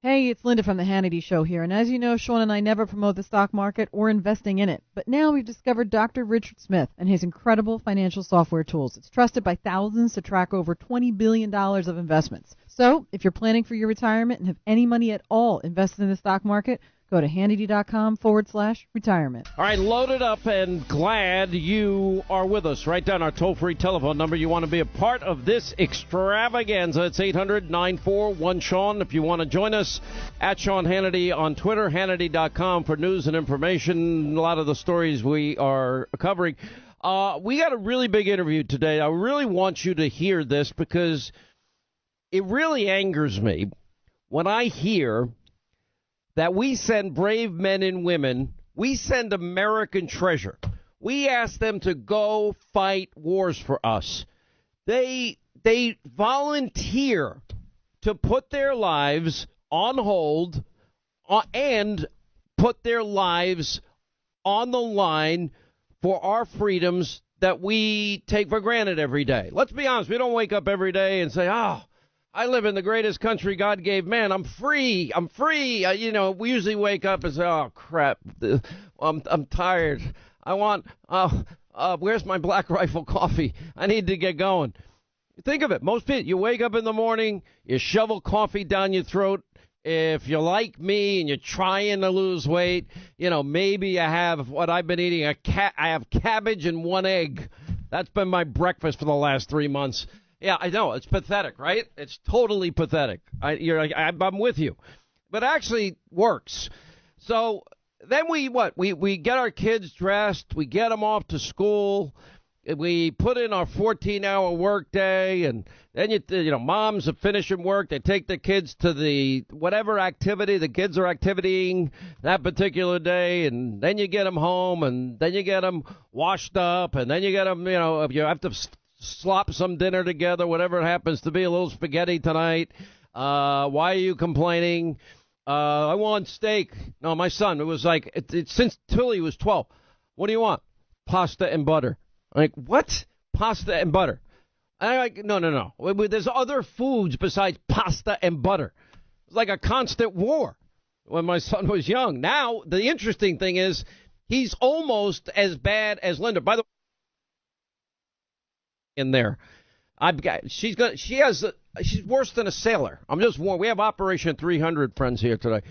Hey, it's Linda from the Hannity Show here, and as you know, Sean and I never promote the stock market or investing in it. But now we've discovered Dr. Richard Smith and his incredible financial software tools. It's trusted by thousands to track over $20 billion of investments. So, if you're planning for your retirement and have any money at all invested in the stock market, go to Hannity.com/retirement. All right, loaded up and glad you are with us. Write down our toll-free telephone number. You want to be a part of this extravaganza. It's 800-941-SEAN. If you want to join us, at Sean Hannity on Twitter, Hannity.com for news and information. A lot of the stories we are covering. We got a really big interview today. I really want you to hear this because it really angers me when I hear that we send brave men and women, we send American treasure. We ask them to go fight wars for us. They volunteer to put their lives on hold and put their lives on the line for our freedoms that we take for granted every day. Let's be honest, we don't wake up every day and say, I live in the greatest country God gave man. I'm free. I'm free. We usually wake up and say, oh, crap. I'm tired. I want, where's my Black Rifle coffee? I need to get going. Think of it. Most people, you wake up in the morning, you shovel coffee down your throat. If you're like me and you're trying to lose weight, maybe you have what I've been eating. I have cabbage and one egg. That's been my breakfast for the last 3 months. Yeah, I know. It's pathetic, right? It's totally pathetic. I'm with you. But actually works. So then we get our kids dressed. We get them off to school. We put in our 14-hour workday. And then, moms are finishing work. They take their kids to the whatever activity the kids are activitying that particular day. And then you get them home. And then you get them washed up. And then you get them, you have to slop some dinner together, whatever it happens to be, a little spaghetti tonight. Why are you complaining? I want steak. No, my son, it was like, since Tilly was 12. What do you want? Pasta and butter. I'm like, what? Pasta and butter. And I'm like, no. There's other foods besides pasta and butter. It's like a constant war when my son was young. Now, the interesting thing is he's almost as bad as Linda. By the way, in there, she's worse than a sailor. I'm just warned. We have Operation 300 friends here today.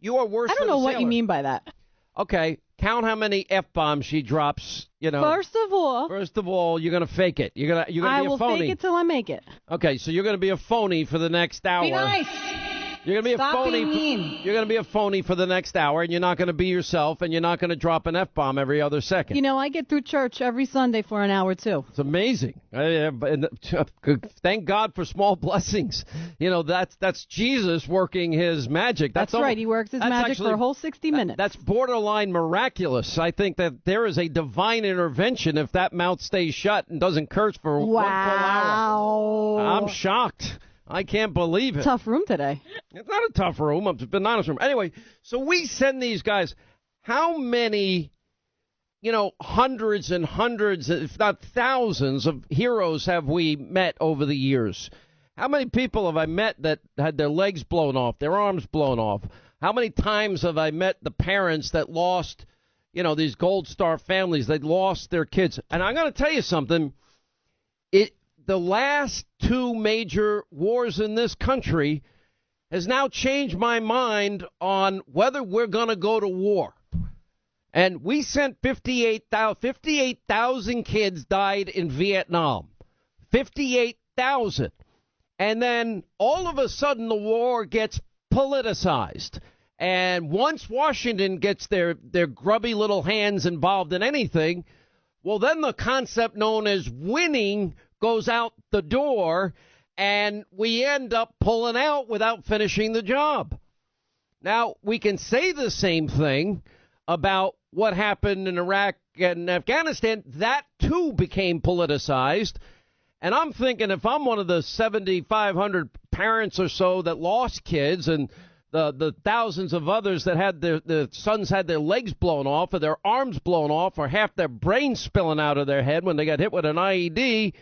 You are worse. I don't know what you mean by that. Okay, count how many F-bombs she drops. First of all, you're gonna fake it. You're gonna be a phony. I will fake it till I make it. Okay, so you're gonna be a phony for the next hour. Be nice. You're gonna be Stop a phony. Being mean. You're gonna be a phony for the next hour, and you're not gonna be yourself, and you're not gonna drop an F-bomb every other second. I get through church every Sunday for an hour too. It's amazing. Thank God for small blessings. That's Jesus working his magic. That's right. He works his magic for a whole 60 minutes. That's borderline miraculous. I think that there is a divine intervention if that mouth stays shut and doesn't curse for 1 full hour. I'm shocked. I can't believe it. Tough room today. It's not a tough room. It's been an honest room. Anyway, so we send these guys. How many, hundreds and hundreds, if not thousands of heroes have we met over the years? How many people have I met that had their legs blown off, their arms blown off? How many times have I met the parents that lost, these Gold Star families, they lost their kids? And I'm going to tell you something. The last 2 major wars in this country has now changed my mind on whether we're going to go to war. And we sent 58,000 kids died in Vietnam. 58,000. And then all of a sudden the war gets politicized. And once Washington gets their grubby little hands involved in anything, well, then the concept known as winning goes out the door, and we end up pulling out without finishing the job. Now, we can say the same thing about what happened in Iraq and Afghanistan. That, too, became politicized. And I'm thinking if I'm one of the 7,500 parents or so that lost kids and the thousands of others that had their sons had their legs blown off or their arms blown off or half their brain spilling out of their head when they got hit with an IED,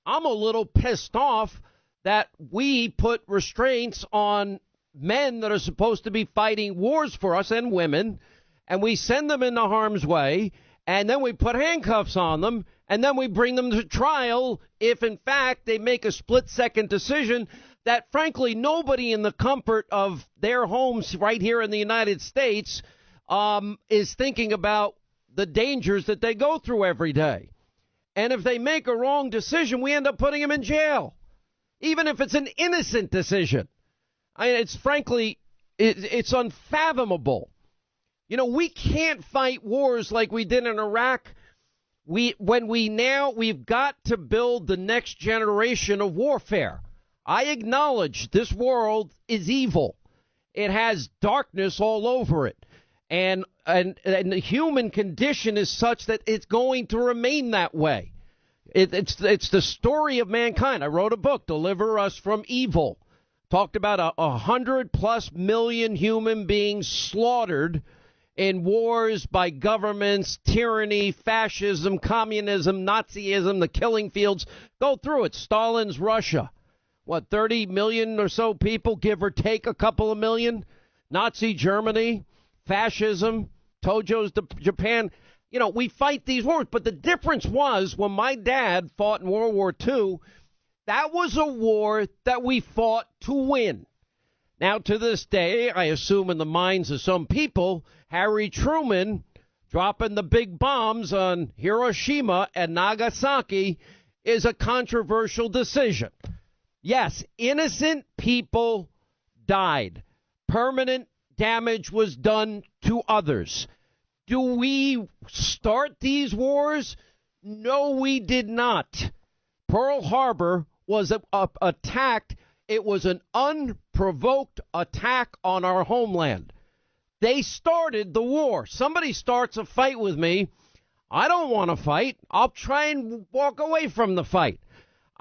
I'm a little pissed off that we put restraints on men that are supposed to be fighting wars for us and women, and we send them into harm's way, and then we put handcuffs on them, and then we bring them to trial if, in fact, they make a split-second decision that, frankly, nobody in the comfort of their homes right here in the United States is thinking about the dangers that they go through every day. And if they make a wrong decision, we end up putting them in jail, even if it's an innocent decision. I mean, it's frankly, it's unfathomable. You know, we can't fight wars like we did in Iraq. We've got to build the next generation of warfare. I acknowledge this world is evil. It has darkness all over it. And the human condition is such that it's going to remain that way. It's the story of mankind. I wrote a book, Deliver Us from Evil. Talked about 100+ million human beings slaughtered in wars by governments, tyranny, fascism, communism, Nazism, the killing fields. Go through it. Stalin's Russia. 30 million or so people, give or take a couple of million? Nazi Germany, fascism, Tojo's Japan. You know, we fight these wars. But the difference was when my dad fought in World War II, that was a war that we fought to win. Now, to this day, I assume in the minds of some people, Harry Truman dropping the big bombs on Hiroshima and Nagasaki is a controversial decision. Yes, innocent people died. Permanent damage was done to others. Do we start these wars? No, we did not. Pearl Harbor was attacked. It was an unprovoked attack on our homeland. They started the war. Somebody starts a fight with me. I don't want to fight. I'll try and walk away from the fight.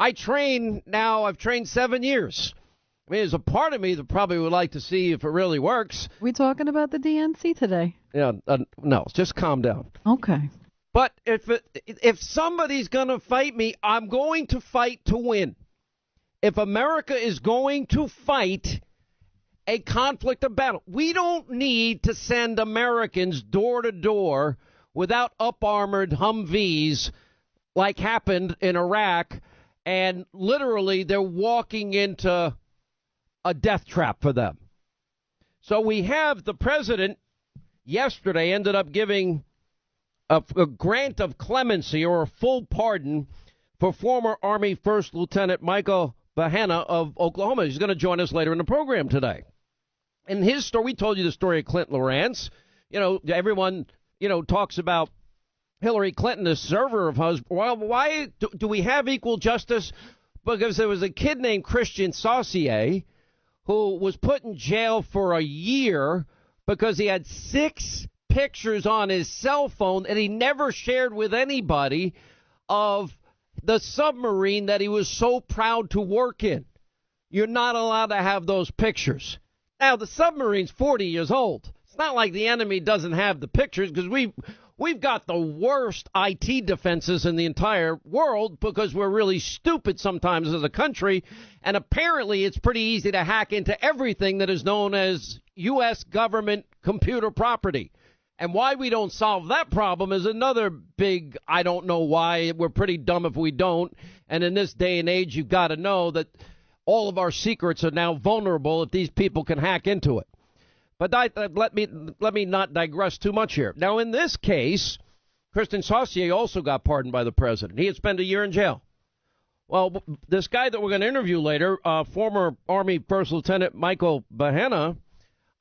I've trained 7 years. I mean, there's a part of me that probably would like to see if it really works. We talking about the DNC today? Yeah, no, just calm down. Okay. But if somebody's going to fight me, I'm going to fight to win. If America is going to fight a conflict, a battle, we don't need to send Americans door to door without up-armored Humvees like happened in Iraq, and literally they're walking into a death trap for them. So we have the president yesterday ended up giving a grant of clemency or a full pardon for former Army First Lieutenant Michael Bahana of Oklahoma. He's going to join us later in the program today. In his story, we told you the story of Clint Lawrence. You know, everyone, talks about Hillary Clinton, the server of husband. Well, why do we have equal justice? Because there was a kid named Christian Saucier who was put in jail for a year because he had 6 pictures on his cell phone that he never shared with anybody of the submarine that he was so proud to work in. You're not allowed to have those pictures. Now, the submarine's 40 years old. It's not like the enemy doesn't have the pictures, because we've got the worst IT defenses in the entire world because we're really stupid sometimes as a country. And apparently it's pretty easy to hack into everything that is known as U.S. government computer property. And why we don't solve that problem is another big, I don't know why. We're pretty dumb if we don't. And in this day and age, you've got to know that all of our secrets are now vulnerable if these people can hack into it. But let me not digress too much here. Now, in this case, Christian Saucier also got pardoned by the president. He had spent a year in jail. Well, this guy that we're going to interview later, former Army First Lieutenant Michael Bahana,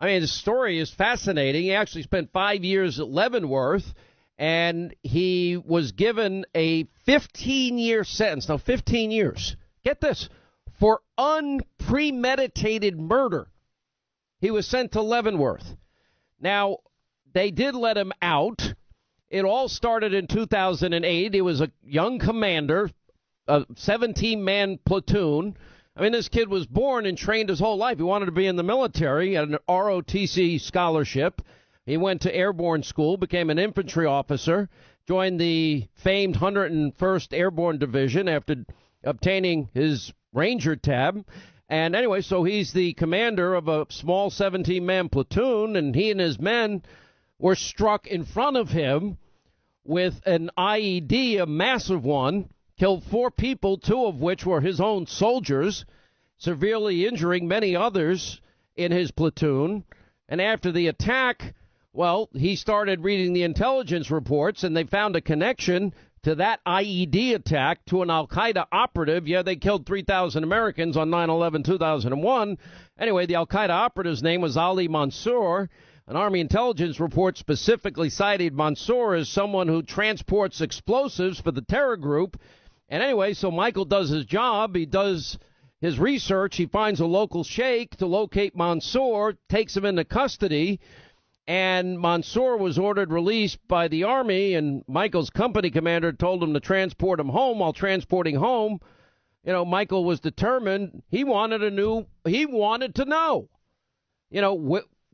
I mean, his story is fascinating. He actually spent 5 years at Leavenworth, and he was given a 15-year sentence. Now, 15 years. Get this. For unpremeditated murder. He was sent to Leavenworth. Now, they did let him out. It all started in 2008. He was a young commander, a 17-man platoon. I mean, this kid was born and trained his whole life. He wanted to be in the military. He had an ROTC scholarship. He went to airborne school, became an infantry officer, joined the famed 101st Airborne Division after obtaining his Ranger tab. And anyway, so he's the commander of a small 17-man platoon, and he and his men were struck in front of him with an IED, a massive one, killed 4 people, 2 of which were his own soldiers, severely injuring many others in his platoon. And after the attack, well, he started reading the intelligence reports, and they found a connection to that IED attack to an al-Qaeda operative. Yeah, they killed 3,000 Americans on 9/11/2001. Anyway, the al-Qaeda operative's name was Ali Mansour. An Army intelligence report specifically cited Mansour as someone who transports explosives for the terror group. And anyway, so Michael does his job. He does his research. He finds a local sheikh to locate Mansour, takes him into custody. And Mansour was ordered released by the Army, and Michael's company commander told him to transport him home. While transporting home, Michael was determined. He wanted to know,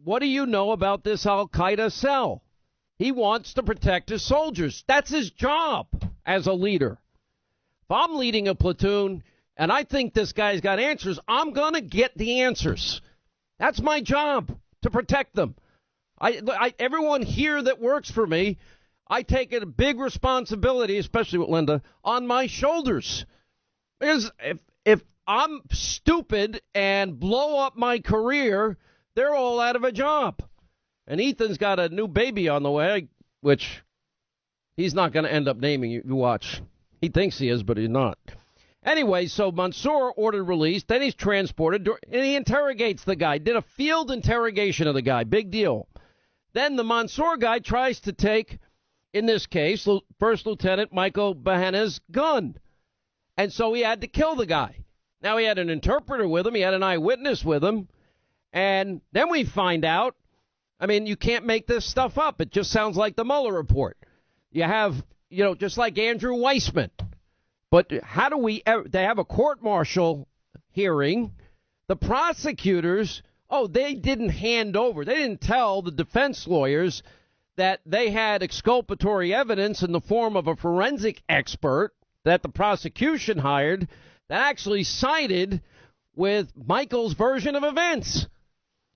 what do you know about this al-Qaeda cell? He wants to protect his soldiers. That's his job as a leader. If I'm leading a platoon and I think this guy's got answers, I'm going to get the answers. That's my job, to protect them. Everyone here that works for me, I take a big responsibility, especially with Linda, on my shoulders. Because if I'm stupid and blow up my career, they're all out of a job. And Ethan's got a new baby on the way, which he's not going to end up naming. You watch. He thinks he is, but he's not. Anyway, so Mansour ordered released, then he's transported, and he interrogates the guy, did a field interrogation of the guy, big deal. Then the Mansour guy tries to take, in this case, First Lieutenant Michael Bahana's gun. And so he had to kill the guy. Now he had an interpreter with him, he had an eyewitness with him, and then we find out, you can't make this stuff up. It just sounds like the Mueller report. You have, just like Andrew Weissman. But how do they have a court-martial hearing. The prosecutors, they didn't hand over. They didn't tell the defense lawyers that they had exculpatory evidence in the form of a forensic expert that the prosecution hired that actually sided with Michael's version of events.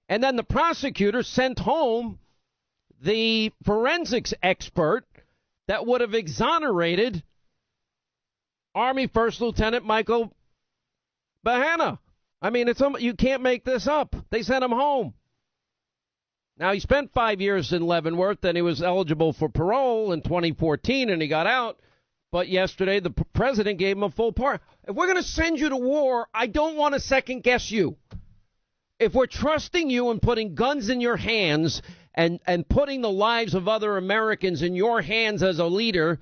And then the prosecutor sent home the forensics expert that would have exonerated Army First Lieutenant Michael Bahana. You can't make this up. They sent him home. Now, he spent 5 years in Leavenworth, and he was eligible for parole in 2014, and he got out. But yesterday, the president gave him a full pardon. If we're going to send you to war, I don't want to second-guess you. If we're trusting you and putting guns in your hands and putting the lives of other Americans in your hands as a leader,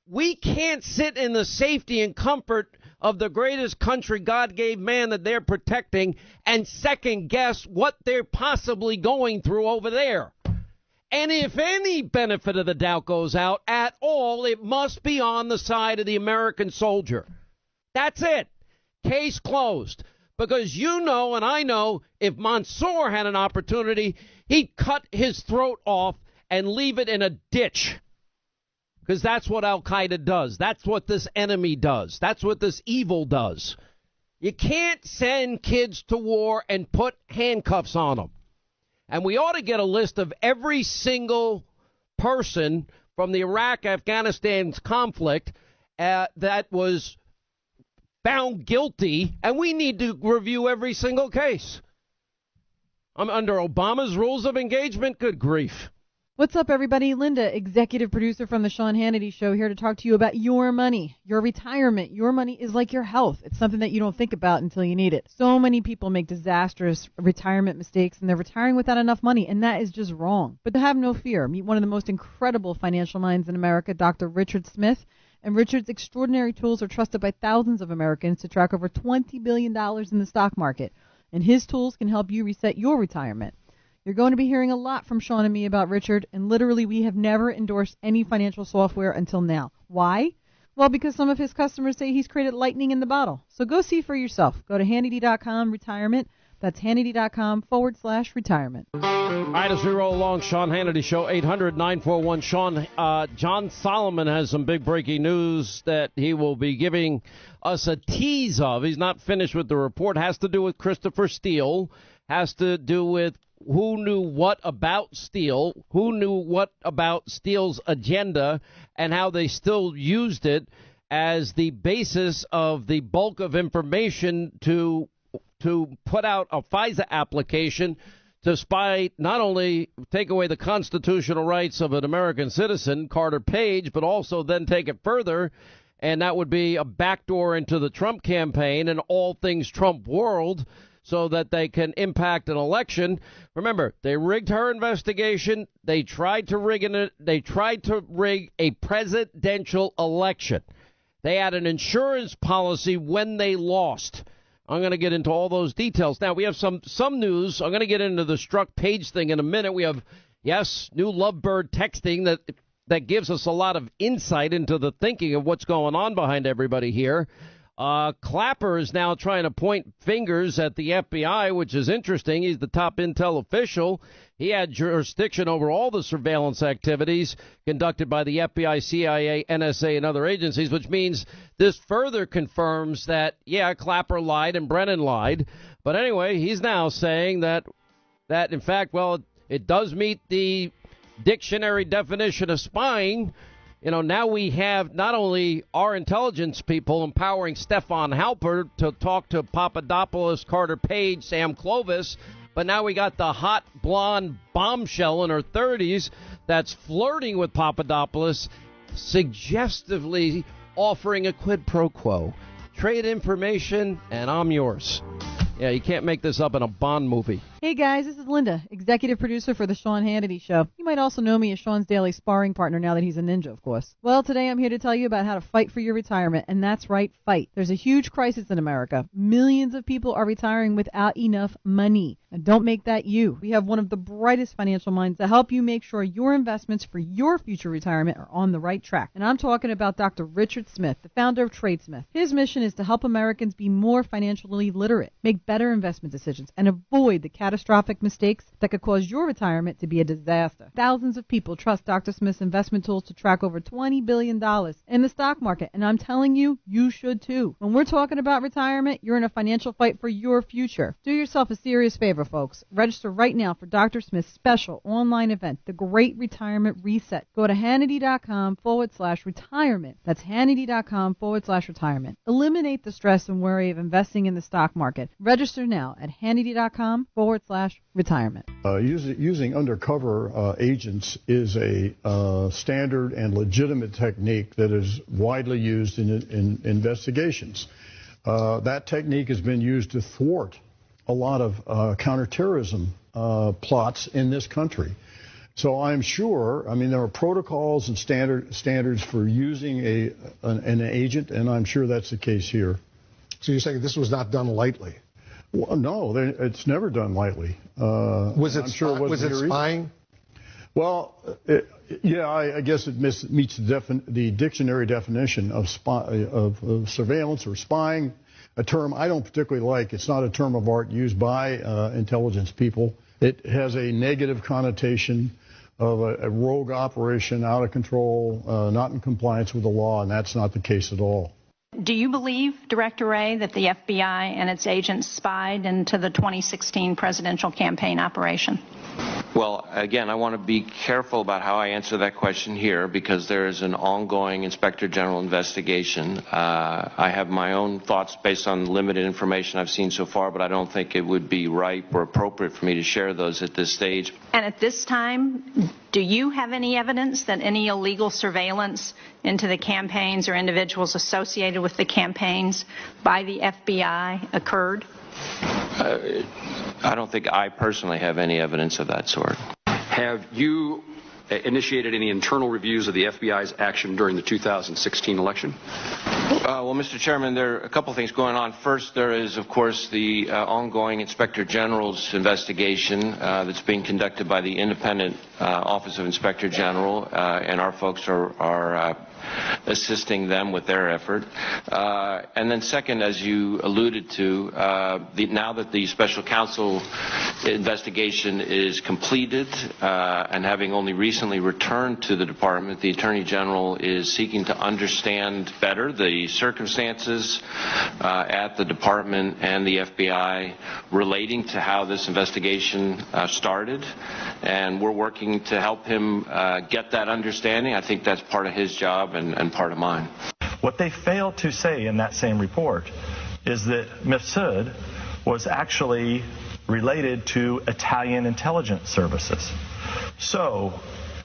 we can't sit in the safety and comfort of the greatest country God gave man that they're protecting and second-guess what they're possibly going through over there. And if any benefit of the doubt goes out at all, it must be on the side of the American soldier. That's it. Case closed. Because and I know, if Mansour had an opportunity, he'd cut his throat off and leave it in a ditch. Because that's what al-Qaeda does. That's what this enemy does. That's what this evil does. You can't send kids to war and put handcuffs on them. And we ought to get a list of every single person from the Iraq-Afghanistan conflict that was found guilty, and we need to review every single case. Under Obama's rules of engagement, good grief. What's up, everybody? Linda, executive producer from the Sean Hannity Show, here to talk to you about your money, your retirement. Your money is like your health. It's something that you don't think about until you need it. So many people make disastrous retirement mistakes, and they're retiring without enough money, and that is just wrong. But have no fear. Meet one of the most incredible financial minds in America, Dr. Richard Smith. And Richard's extraordinary tools are trusted by thousands of Americans to track over $20 billion in the stock market. And his tools can help you reset your retirement. You're going to be hearing a lot from Sean and me about Richard, and literally we have never endorsed any financial software until now. Why? Well, because some of his customers say he's created lightning in the bottle. So go see for yourself. Go to Hannity.com, retirement. That's Hannity.com/retirement. All right, as we roll along, Sean Hannity Show, 800-941-SEAN. John Solomon has some big breaking news that he will be giving us a tease of. He's not finished with the report. Has to do with Christopher Steele. Has to do with who knew what about Steele, who knew what about Steele's agenda, and how they still used it as the basis of the bulk of information to put out a FISA application to spy, not only take away the constitutional rights of an American citizen, Carter Page, but also then take it further, and that would be a backdoor into the Trump campaign and all things Trump world so that they can impact an election. Remember, they rigged her investigation. They tried to rig a presidential election. They had an insurance policy when they lost. I'm going to get into all those details. Now, we have some news. I'm going to get into the struck Page thing in a minute. We have, yes, new lovebird texting that gives us a lot of insight into the thinking of what's going on behind everybody here. Clapper is now trying to point fingers at the FBI, which is interesting. He's the top intel official. He had jurisdiction over all the surveillance activities conducted by the FBI, CIA, NSA, and other agencies, which means this further confirms that, yeah, Clapper lied and Brennan lied. But anyway, he's now saying that in fact, well, it does meet the dictionary definition of spying. You know, now we have not only our intelligence people empowering Stefan Halper to talk to Papadopoulos, Carter Page, Sam Clovis, but now we got the hot blonde bombshell in her 30s that's flirting with Papadopoulos, suggestively offering a quid pro quo. Trade information, and I'm yours. Yeah, you can't make this up in a Bond movie. Hey guys, this is Linda, executive producer for The Sean Hannity Show. You might also know me as Sean's daily sparring partner now that he's a ninja, of course. Well, today I'm here to tell you about how to fight for your retirement, and that's right, fight. There's a huge crisis in America. Millions of people are retiring without enough money. And don't make that you. We have one of the brightest financial minds to help you make sure your investments for your future retirement are on the right track. And I'm talking about Dr. Richard Smith, the founder of TradeSmith. His mission is to help Americans be more financially literate, make better investment decisions, and avoid the catastrophic mistakes that could cause your retirement to be a disaster. Thousands of people trust Dr. Smith's investment tools to track over $20 billion in the stock market, and I'm telling you, you should too. When we're talking about retirement, you're in a financial fight for your future. Do yourself a serious favor, folks. Register right now for Dr. Smith's special online event, The Great Retirement Reset. Go to Hannity.com/retirement. That's Hannity.com/retirement. Eliminate the stress and worry of investing in the stock market. Register now at Hannity.com/retirement. Using undercover agents is a standard and legitimate technique that is widely used in investigations. That technique has been used to thwart a lot of counterterrorism plots in this country. So I'm sure, there are protocols and standards for using an agent, and I'm sure that's the case here. So you're saying this was not done lightly? Well, no, it's never done lightly. Was it spying? Well, I guess it meets the dictionary definition of surveillance or spying, a term I don't particularly like. It's not a term of art used by intelligence people. It has a negative connotation of a rogue operation, out of control, not in compliance with the law, and that's not the case at all. Do you believe, Director Wray, that the FBI and its agents spied into the 2016 presidential campaign operation? Well, again, I want to be careful about how I answer that question here because there is an ongoing Inspector General investigation. I have my own thoughts based on limited information I've seen so far, but I don't think it would be right or appropriate for me to share those at this stage. And at this time, do you have any evidence that any illegal surveillance into the campaigns or individuals associated with the campaigns by the FBI occurred? I don't think I personally have any evidence of that sort. Have you initiated any internal reviews of the FBI's action during the 2016 election? Well, Mr. Chairman, there are a couple things going on. First, there is, of course, the ongoing Inspector General's investigation that's being conducted by the independent Office of Inspector General, and our folks are assisting them with their effort. And then second, as you alluded to, now that the special counsel investigation is completed and having only recently returned to the department, the Attorney General is seeking to understand better the circumstances at the department and the FBI relating to how this investigation started. And we're working to help him get that understanding. I think that's part of his job and part of mine. What they failed to say in that same report is that Mifsud was actually related to Italian intelligence services. So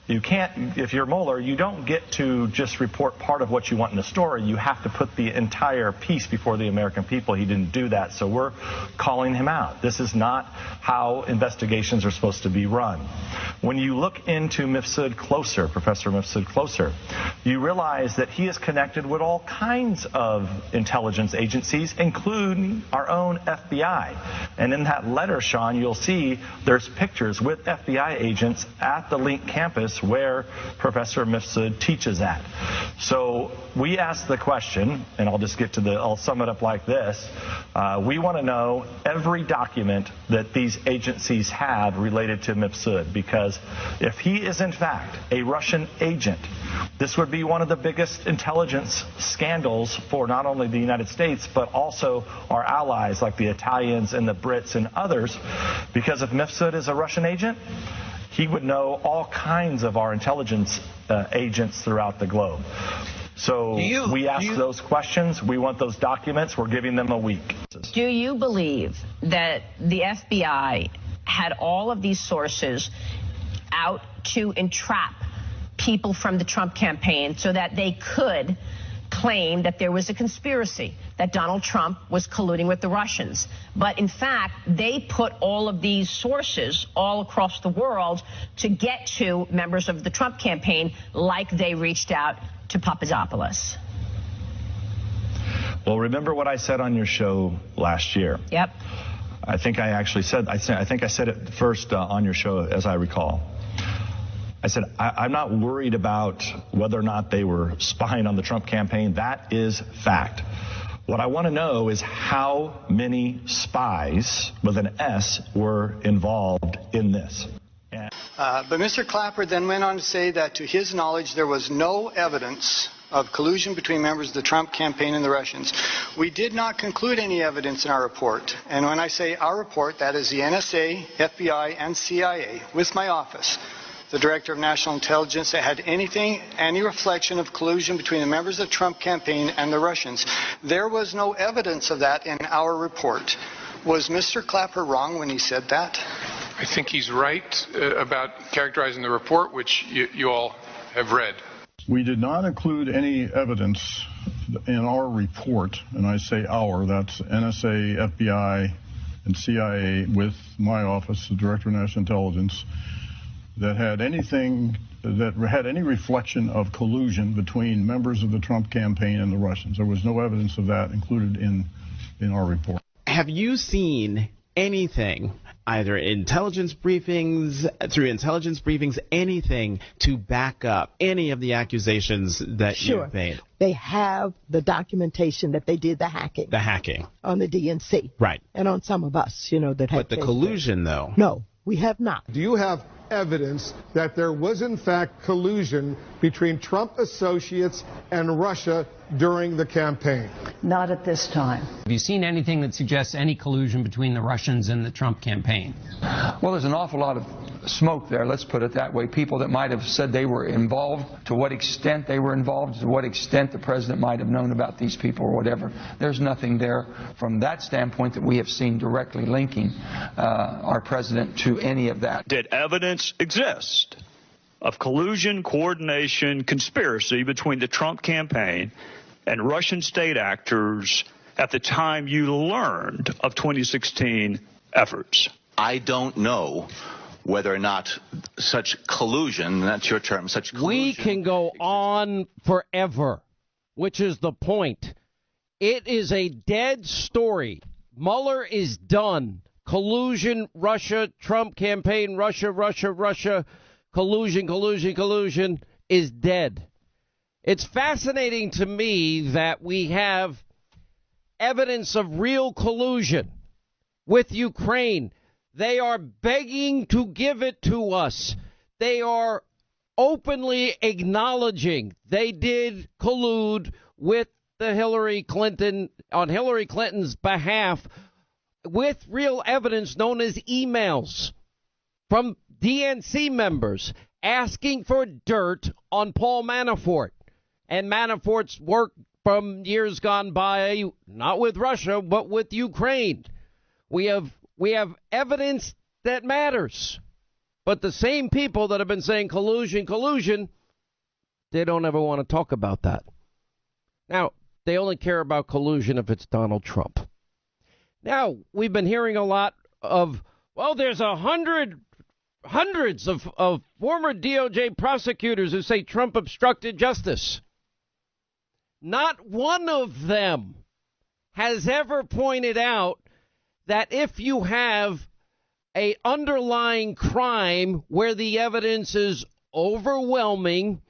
you can't, if you're Mueller, you don't get to just report part of what you want in a story. You have to put the entire piece before the American people. He didn't do that, so we're calling him out. This is not how investigations are supposed to be run. When you look into Mifsud closer, Professor Mifsud closer, you realize that he is connected with all kinds of intelligence agencies, including our own FBI. And in that letter, Sean, you'll see there's pictures with FBI agents at the Link campus where Professor Mifsud teaches at. So we asked the question, and I'll sum it up like this. We want to know every document that these agencies have related to Mifsud, because if he is in fact a Russian agent, this would be one of the biggest intelligence scandals for not only the United States, but also our allies like the Italians and the Brits and others, because if Mifsud is a Russian agent, he would know all kinds of our intelligence agents throughout the globe. So we ask those questions. We want those documents. We're giving them a week. Do you believe that the FBI had all of these sources out to entrap people from the Trump campaign so that they could claim that there was a conspiracy, that Donald Trump was colluding with the Russians? But in fact, they put all of these sources all across the world to get to members of the Trump campaign, like they reached out to Papadopoulos. Well, remember what I said on your show last year? Yep. I think I said it first on your show, as I recall. I said, I'm not worried about whether or not they were spying on the Trump campaign. That is fact. What I want to know is how many spies with an S were involved in this. But Mr. Clapper then went on to say that to his knowledge there was no evidence of collusion between members of the Trump campaign and the Russians. We did not conclude any evidence in our report. And when I say our report, that is the NSA, FBI, and CIA, with my office, the Director of National Intelligence, that had any reflection of collusion between the members of the Trump campaign and the Russians. There was no evidence of that in our report. Was Mr. Clapper wrong when he said that? I think he's right about characterizing the report, which you all have read. We did not include any evidence in our report, and I say our, that's NSA, FBI, and CIA, with my office, the Director of National Intelligence, that had any reflection of collusion between members of the Trump campaign and the Russians. There was no evidence of that included in our report. Have you seen anything, either intelligence briefings, anything to back up any of the accusations that you've made? They have the documentation that they did the hacking on the DNC. Right. And on some of us, that had. But the collusion, though? No, we have not. Do you have evidence that there was in fact collusion between Trump associates and Russia during the campaign? Not at this time. Have you seen anything that suggests any collusion between the Russians and the Trump campaign? Well, there's an awful lot of smoke there, let's put it that way. People that might have said they were involved, to what extent they were involved, to what extent the president might have known about these people or whatever. There's nothing there from that standpoint that we have seen directly linking our president to any of that. Did evidence exist of collusion, coordination, conspiracy between the Trump campaign and Russian state actors at the time you learned of 2016 efforts? I don't know whether or not such collusion, that's your term, such collusion. We can go on forever, which is the point. It is a dead story. Mueller is done. Collusion, Russia, Trump campaign, Russia, collusion is dead. It's fascinating to me that we have evidence of real collusion with Ukraine. They are begging to give it to us. They are openly acknowledging they did collude with the Hillary Clinton on Hillary Clinton's behalf with real evidence known as emails from DNC members asking for dirt on Paul Manafort and Manafort's work from years gone by, not with Russia, but with Ukraine. We have evidence that matters. But the same people that have been saying collusion, they don't ever want to talk about that. Now, they only care about collusion if it's Donald Trump. Now, we've been hearing a lot of, well, there's hundreds of former DOJ prosecutors who say Trump obstructed justice. Not one of them has ever pointed out that if you have an underlying crime where the evidence is overwhelming,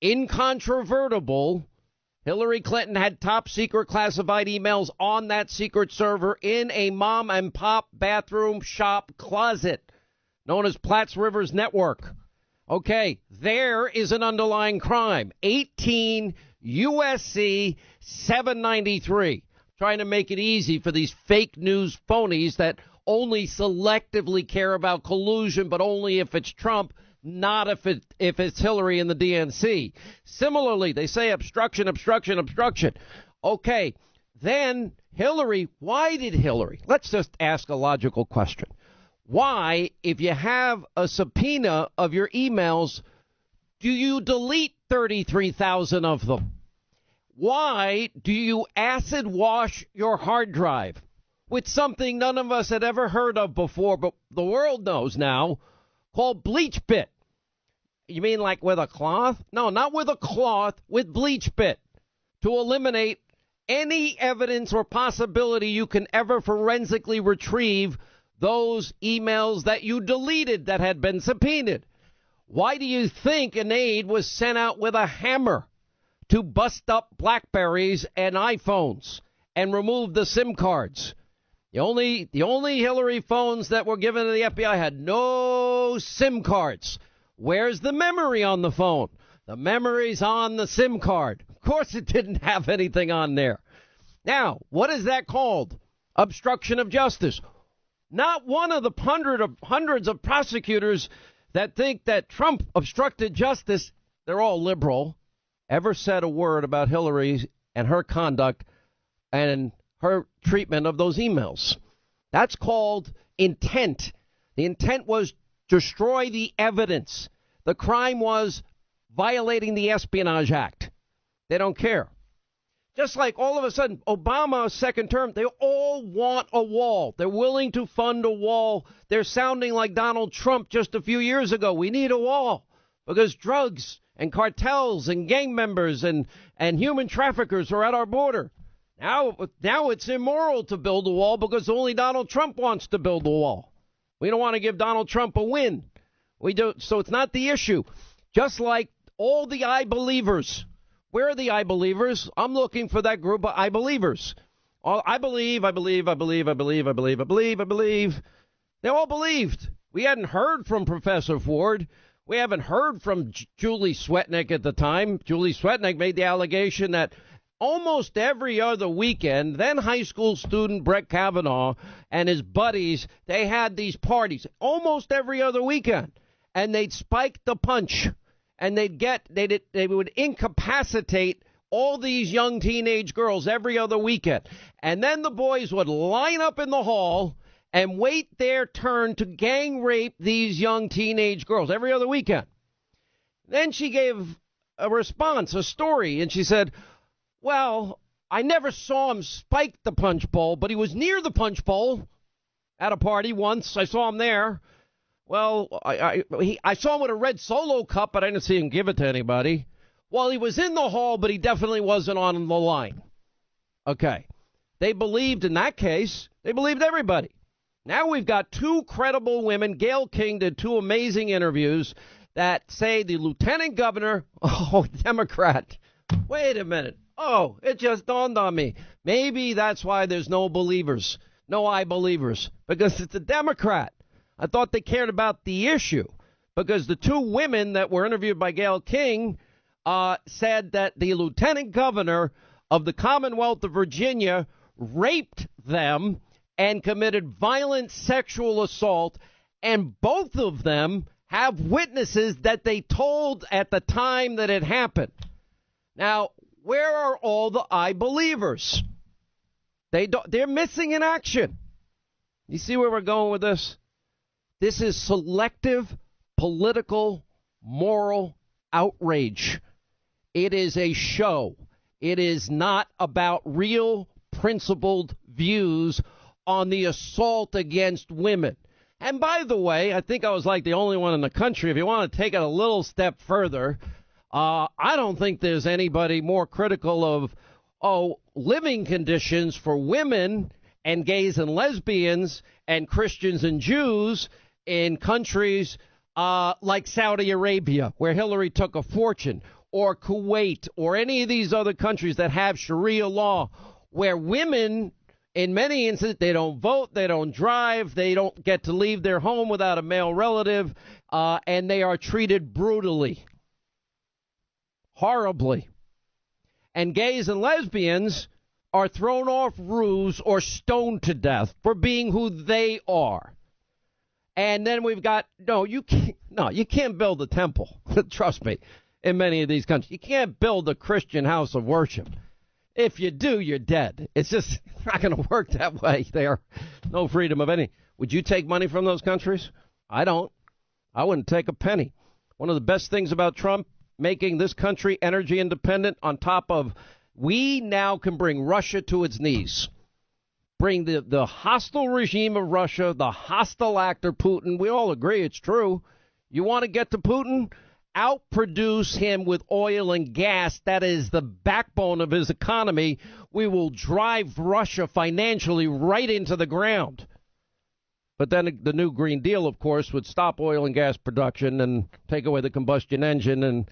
incontrovertible, Hillary Clinton had top secret classified emails on that secret server in a mom and pop bathroom shop closet known as Platts Rivers Network. Okay, there is an underlying crime. 18 USC 793. Trying to make it easy for these fake news phonies that only selectively care about collusion, but only if it's Trump, not if it's Hillary and the DNC. Similarly, they say obstruction. Okay, then Hillary, why did Hillary? Let's just ask a logical question. Why, if you have a subpoena of your emails, do you delete 33,000 of them? Why do you acid wash your hard drive with something none of us had ever heard of before, but the world knows now, called bleach bit? You mean like with a cloth? No, not with a cloth, with bleach bit, to eliminate any evidence or possibility you can ever forensically retrieve those emails that you deleted that had been subpoenaed. Why do you think an aide was sent out with a hammer to bust up BlackBerries and iPhones and remove the SIM cards? The only Hillary phones that were given to the FBI had no SIM cards. Where's the memory on the phone? The memory's on the SIM card. Of course it didn't have anything on there. Now, what is that called? Obstruction of justice. Not one of the hundreds of prosecutors that think that Trump obstructed justice, they're all liberal, ever said a word about Hillary and her conduct and her treatment of those emails. That's called intent. The intent was destroy the evidence. The crime was violating the Espionage Act. They don't care. Just like all of a sudden, Obama's second term, they all want a wall. They're willing to fund a wall. They're sounding like Donald Trump just a few years ago. We need a wall because drugs and cartels and gang members and human traffickers are at our border. Now it's immoral to build a wall because only Donald Trump wants to build a wall. We don't want to give Donald Trump a win. We don't. So it's not the issue. Just like all the I believers. Where are the I believers? I'm looking for that group of I believers. I believe. They all believed. We hadn't heard from Professor Ford. We haven't heard from Julie Swetnick at the time. Julie Swetnick made the allegation that almost every other weekend, then high school student Brett Kavanaugh and his buddies, they had these parties almost every other weekend, and they'd spike the punch, and they would incapacitate all these young teenage girls every other weekend, and then the boys would line up in the hall and wait their turn to gang rape these young teenage girls every other weekend. Then she gave a response, a story, and she said, well, I never saw him spike the punch bowl, but he was near the punch bowl at a party once. I saw him there. Well, I saw him with a red Solo cup, but I didn't see him give it to anybody. Well, he was in the hall, but he definitely wasn't on the line. Okay. They believed in that case. They believed everybody. Now we've got two credible women. Gayle King did two amazing interviews that say the lieutenant governor, Democrat. Wait a minute. Oh, it just dawned on me. Maybe that's why there's no believers, no I believers, because it's a Democrat. I thought they cared about the issue because the two women that were interviewed by Gayle King said that the lieutenant governor of the Commonwealth of Virginia raped them and committed violent sexual assault, and both of them have witnesses that they told at the time that it happened. Now, where are all the I believers? They're missing in action. You see where we're going with this? This is selective political moral outrage. It is a show. It is not about real principled views on the assault against women. And by the way, I think I was like the only one in the country. If you want to take it a little step further, I don't think there's anybody more critical of living conditions for women and gays and lesbians and Christians and Jews in countries like Saudi Arabia, where Hillary took a fortune, or Kuwait, or any of these other countries that have Sharia law, where women, in many instances, they don't vote, they don't drive, they don't get to leave their home without a male relative, and they are treated brutally, horribly. And gays and lesbians are thrown off roofs or stoned to death for being who they are. And then we've got, you can't build a temple, trust me, in many of these countries. You can't build a Christian house of worship. If you do, you're dead. It's just not going to work that way there. No freedom of any. Would you take money from those countries? I don't. I wouldn't take a penny. One of the best things about Trump making this country energy independent, on top of we now can bring Russia to its knees. Bring the hostile regime of Russia, the hostile actor Putin. We all agree it's true. You want to get to Putin? Outproduce him with oil and gas. That is the backbone of his economy. We will drive Russia financially right into the ground. But then the new Green Deal, of course, would stop oil and gas production and take away the combustion engine. And,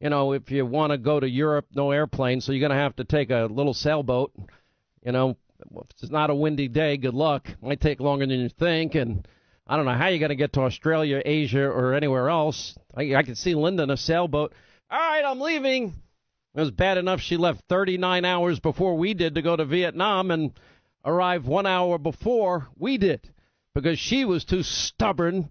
if you want to go to Europe, no airplane, so you're going to have to take a little sailboat. If it's not a windy day, good luck. Might take longer than you think. And I don't know how you're going to get to Australia, Asia, or anywhere else. I could see Linda in a sailboat. All right, I'm leaving. It was bad enough she left 39 hours before we did to go to Vietnam and arrived 1 hour before we did because she was too stubborn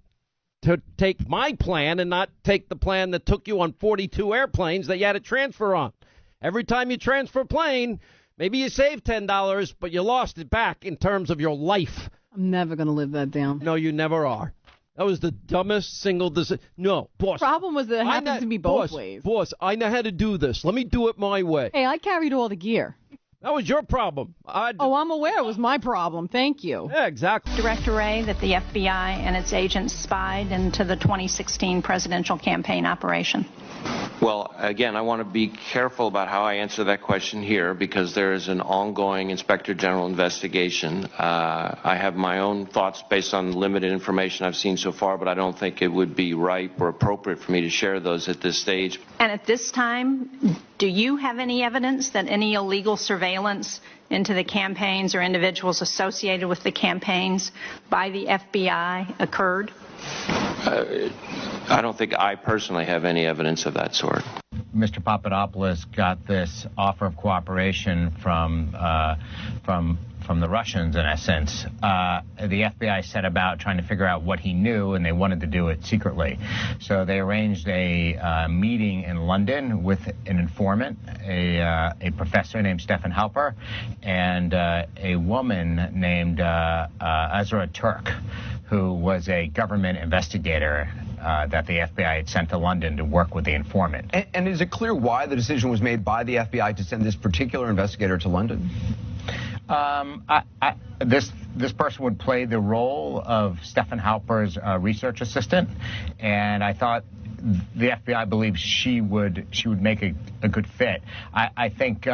to take my plan and not take the plan that took you on 42 airplanes that you had to transfer on. Every time you transfer a plane, maybe you saved $10, but you lost it back in terms of your life. I'm never going to live that down. No, you never are. That was the dumbest single decision. No, boss. The problem was that it happens to be both ways. Boss, I know how to do this. Let me do it my way. Hey, I carried all the gear. That was your problem. I'm aware it was my problem. Thank you. Yeah, exactly. Director Wray, that the FBI and its agents spied into the 2016 presidential campaign operation? Well, again, I want to be careful about how I answer that question here because there is an ongoing Inspector General investigation. I have my own thoughts based on limited information I've seen so far, but I don't think it would be ripe or appropriate for me to share those at this stage. And at this time, do you have any evidence that any illegal surveillance into the campaigns or individuals associated with the campaigns by the FBI occurred? I don't think I personally have any evidence of that sort. Mr. Papadopoulos got this offer of cooperation from the Russians, in essence. The FBI set about trying to figure out what he knew, and they wanted to do it secretly. So they arranged a meeting in London with an informant, a professor named Stefan Halper, and a woman named Azra Turk, who was a government investigator that the FBI had sent to London to work with the informant. And is it clear why the decision was made by the FBI to send this particular investigator to London? This person would play the role of Stefan Halper's research assistant, and I thought the FBI believes she would make a good fit. I think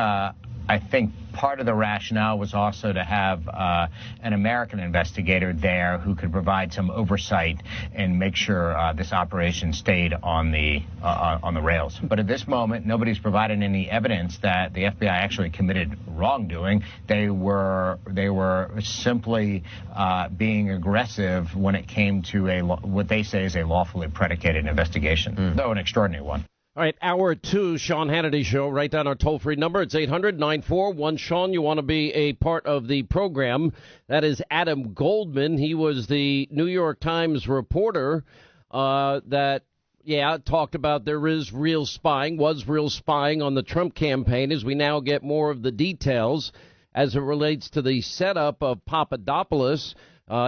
part of the rationale was also to have an American investigator there who could provide some oversight and make sure this operation stayed on the rails. But at this moment, nobody's provided any evidence that the FBI actually committed wrongdoing. They were simply being aggressive when it came to what they say is a lawfully predicated investigation, though an extraordinary one. All right, hour 2, Sean Hannity Show. Write down our toll-free number. It's 800-941-SEAN. You want to be a part of the program. That is Adam Goldman. He was the New York Times reporter that talked about there is real spying, was real spying on the Trump campaign, as we now get more of the details as it relates to the setup of Papadopoulos.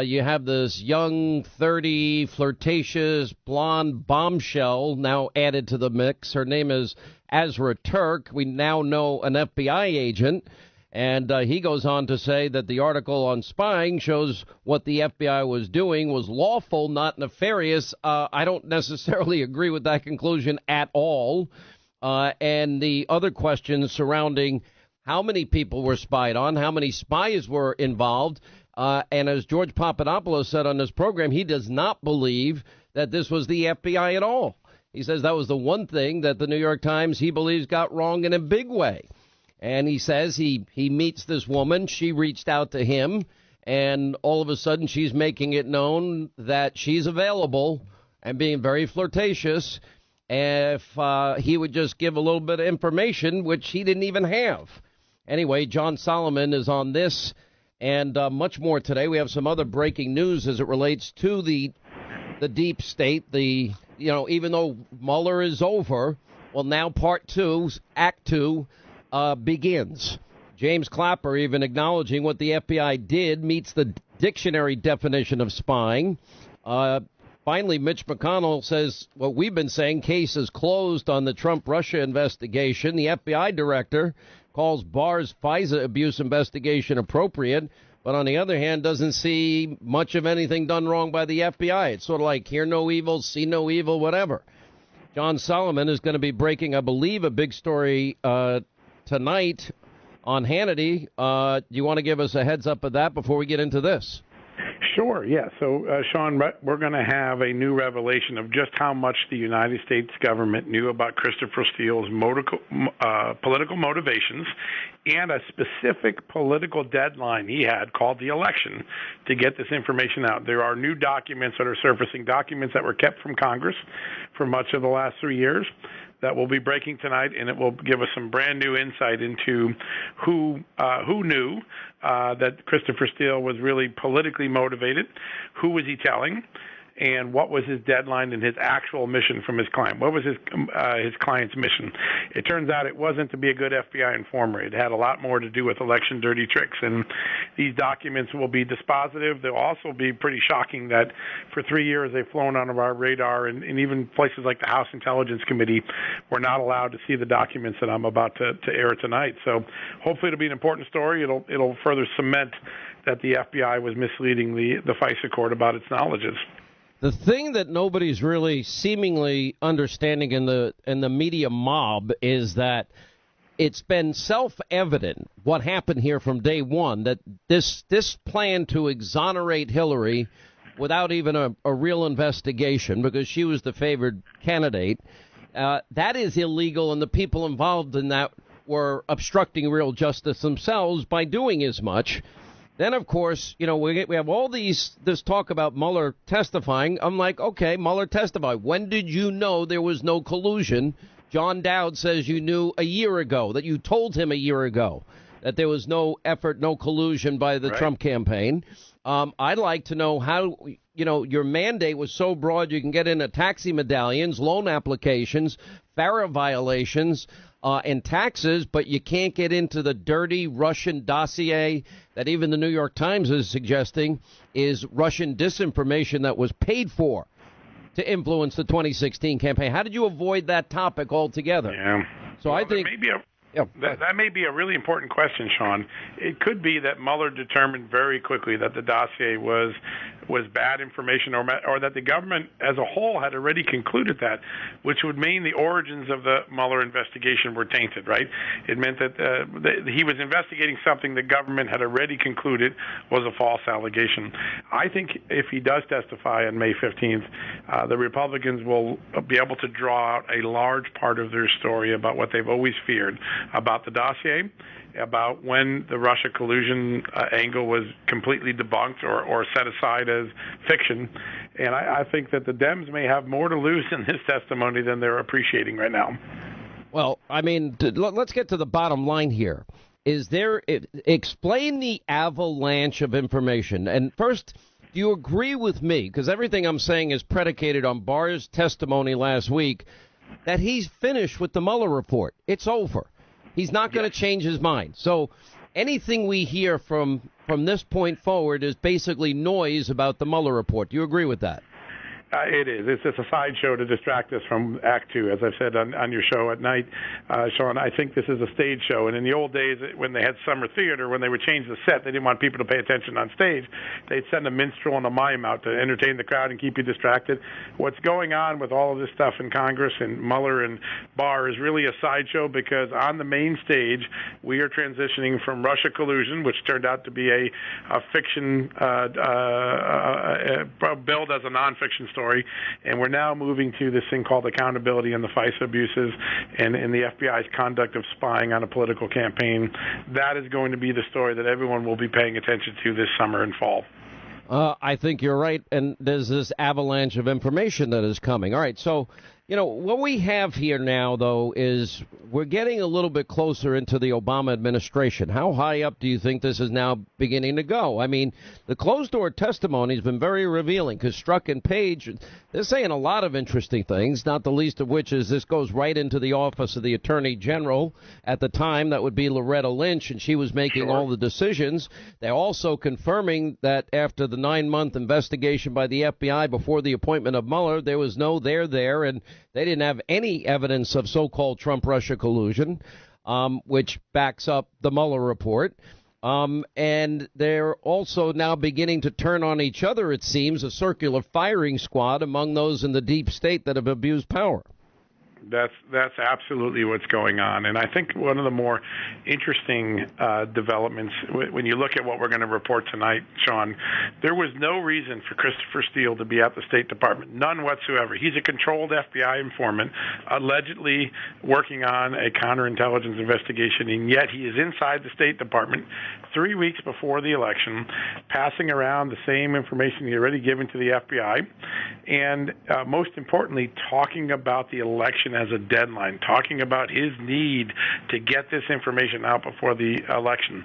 You have this young, 30, flirtatious, blonde bombshell now added to the mix. Her name is Azra Turk. We now know an FBI agent. And he goes on to say that the article on spying shows what the FBI was doing was lawful, not nefarious. I don't necessarily agree with that conclusion at all. And the other questions surrounding how many people were spied on, how many spies were involved. And as George Papadopoulos said on this program, he does not believe that this was the FBI at all. He says that was the one thing that the New York Times, he believes, got wrong in a big way. And he says he meets this woman. She reached out to him, and all of a sudden she's making it known that she's available and being very flirtatious if he would just give a little bit of information, which he didn't even have. Anyway, John Solomon is on this and much more today. We have some other breaking news as it relates to the deep state. Even though Mueller is over, well, now Part 2, Act 2, begins. James Clapper even acknowledging what the FBI did meets the dictionary definition of spying. Finally, Mitch McConnell says what we've been saying, case is closed on the Trump-Russia investigation. The FBI director calls Barr's FISA abuse investigation appropriate, but on the other hand, doesn't see much of anything done wrong by the FBI. It's sort of like hear no evil, see no evil, whatever. John Solomon is going to be breaking, I believe, a big story tonight on Hannity. Do you want to give us a heads up of that before we get into this? Sure, yeah. So, Sean, we're going to have a new revelation of just how much the United States government knew about Christopher Steele's political motivations and a specific political deadline he had called the election to get this information out. There are new documents that are surfacing, documents that were kept from Congress for much of the last 3 years, that we'll be breaking tonight, and it will give us some brand new insight into who knew that Christopher Steele was really politically motivated, who was he telling, and what was his deadline and his actual mission from his client. What was his client's mission? It turns out it wasn't to be a good FBI informer. It had a lot more to do with election dirty tricks, and these documents will be dispositive. They'll also be pretty shocking that for 3 years they've flown under our radar, and even places like the House Intelligence Committee were not allowed to see the documents that I'm about to air tonight. So hopefully it'll be an important story. It'll further cement that the FBI was misleading the FISA court about its knowledges. The thing that nobody's really seemingly understanding in the media mob is that it's been self-evident what happened here from day one, that this plan to exonerate Hillary without even a real investigation, because she was the favored candidate, that is illegal, and the people involved in that were obstructing real justice themselves by doing as much. Then, of course, we have all this talk about Mueller testifying. I'm like, okay, Mueller testified. When did you know there was no collusion? John Dowd says you knew a year ago, that you told him a year ago that there was no effort, no collusion by the Trump campaign. I'd like to know how, your mandate was so broad you can get into taxi medallions, loan applications, FARA violations, and taxes, but you can't get into the dirty Russian dossier that even the New York Times is suggesting is Russian disinformation that was paid for to influence the 2016 campaign. How did you avoid that topic altogether? Yeah. So I think that may be a really important question, Sean. It could be that Mueller determined very quickly that the dossier was was bad information, or that the government as a whole had already concluded that, which would mean the origins of the Mueller investigation were tainted, right? It meant that he was investigating something the government had already concluded was a false allegation. I think if he does testify on May 15th, the Republicans will be able to draw out a large part of their story about what they've always feared about the dossier, about when the Russia collusion angle was completely debunked or set aside as fiction. And I think that the Dems may have more to lose in this testimony than they're appreciating right now. Well, I mean, let's get to the bottom line here. Explain the avalanche of information. And first, do you agree with me, because everything I'm saying is predicated on Barr's testimony last week, that he's finished with the Mueller report? It's over. He's not going to change his mind. So anything we hear from this point forward is basically noise about the Mueller report. Do you agree with that? It is. It's just a sideshow to distract us from Act Two, as I've said on your show at night, Sean. I think this is a stage show. And in the old days, when they had summer theater, when they would change the set, they didn't want people to pay attention on stage. They'd send a minstrel and a mime out to entertain the crowd and keep you distracted. What's going on with all of this stuff in Congress and Mueller and Barr is really a sideshow, because on the main stage, we are transitioning from Russia collusion, which turned out to be a fiction billed as a nonfiction story. And we're now moving to this thing called accountability and the FISA abuses and the FBI's conduct of spying on a political campaign. That is going to be the story that everyone will be paying attention to this summer and fall. I think you're right, and there's this avalanche of information that is coming. All right, so, what we have here now, though, is we're getting a little bit closer into the Obama administration. How high up do you think this is now beginning to go? I mean, the closed-door testimony has been very revealing, because Strzok and Page, they're saying a lot of interesting things, not the least of which is this goes right into the office of the Attorney General at the time. That would be Loretta Lynch, and she was making all the decisions. They're also confirming that after the 9-month investigation by the FBI before the appointment of Mueller, there was no there, and they didn't have any evidence of so-called Trump-Russia collusion, which backs up the Mueller report. And they're also now beginning to turn on each other, it seems, a circular firing squad among those in the deep state that have abused power. That's absolutely what's going on. And I think one of the more interesting developments, when you look at what we're going to report tonight, Sean, there was no reason for Christopher Steele to be at the State Department, none whatsoever. He's a controlled FBI informant, allegedly working on a counterintelligence investigation, and yet he is inside the State Department 3 weeks before the election, passing around the same information he already given to the FBI, and most importantly, talking about the election as a deadline, talking about his need to get this information out before the election.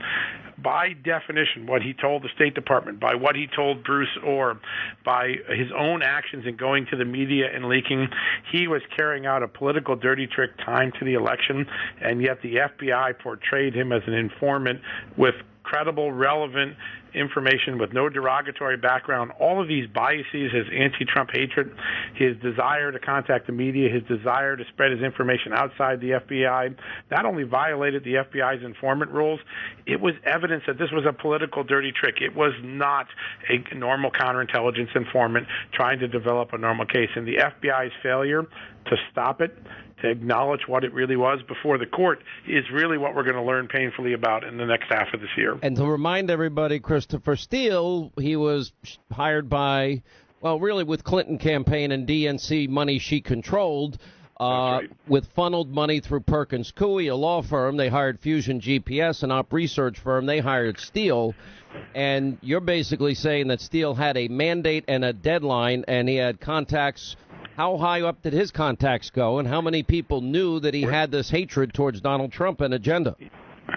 By definition, what he told the State Department, by what he told Bruce Orr, by his own actions in going to the media and leaking, he was carrying out a political dirty trick timed to the election, and yet the FBI portrayed him as an informant with credible, relevant information with no derogatory background. All of these biases, his anti-Trump hatred, his desire to contact the media, his desire to spread his information outside the FBI, not only violated the FBI's informant rules, it was evidence that this was a political dirty trick. It was not a normal counterintelligence informant trying to develop a normal case. And the FBI's failure to stop it, to acknowledge what it really was before the court, is really what we're going to learn painfully about in the next half of this year. And to remind everybody, Christopher Steele, he was hired by, well, really with Clinton campaign and DNC money she controlled, with funneled money through Perkins Coie, a law firm. They hired Fusion GPS, an op research firm. They hired Steele. And you're basically saying that Steele had a mandate and a deadline, and he had contacts. How high up did his contacts go, and how many people knew that he had this hatred towards Donald Trump and agenda?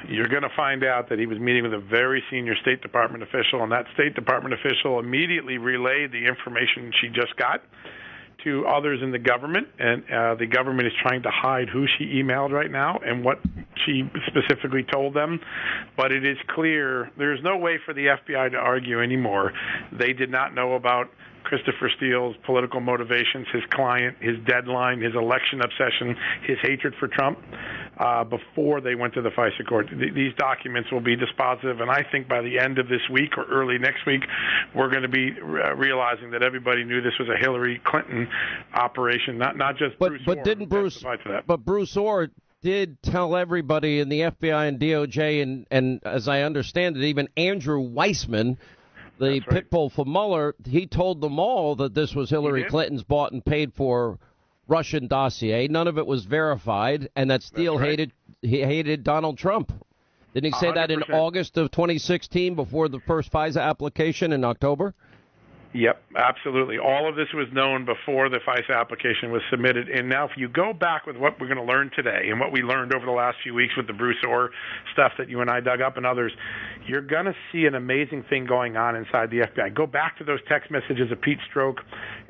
You're going to find out that he was meeting with a very senior State Department official, and that State Department official immediately relayed the information she just got to others in the government, and the government is trying to hide who she emailed right now and what she specifically told them. But it is clear there's no way for the FBI to argue anymore. They did not know about Christopher Steele's political motivations, his client, his deadline, his election obsession, his hatred for Trump. before they went to the FISA court. These documents will be dispositive, and I think by the end of this week or early next week, we're going to be realizing that everybody knew this was a Hillary Clinton operation, not just Bruce Orr. But Bruce Orr did tell everybody in the FBI and DOJ, and as I understand it, even Andrew Weissman, the pit bull for Mueller, he told them all that this was Hillary Clinton's bought and paid for Russian dossier. None of it was verified, and that Steele hated Donald Trump. Didn't he say 100%. That in August of 2016 before the first FISA application in October? Yep, absolutely. All of this was known before the FISA application was submitted. And now if you go back with what we're going to learn today and what we learned over the last few weeks with the Bruce Orr stuff that you and I dug up and others, you're going to see an amazing thing going on inside the FBI. Go back to those text messages of Pete Strzok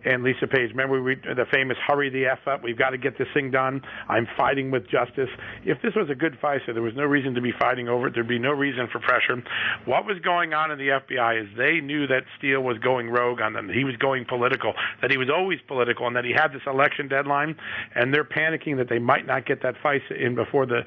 and Lisa Page. Remember the famous hurry the F up, we've got to get this thing done, I'm fighting with justice. If this was a good FISA, there was no reason to be fighting over it. There'd be no reason for pressure. What was going on in the FBI is they knew that Steele was going rogue on them, that he was going political, that he was always political, and that he had this election deadline, and they're panicking that they might not get that FISA in before the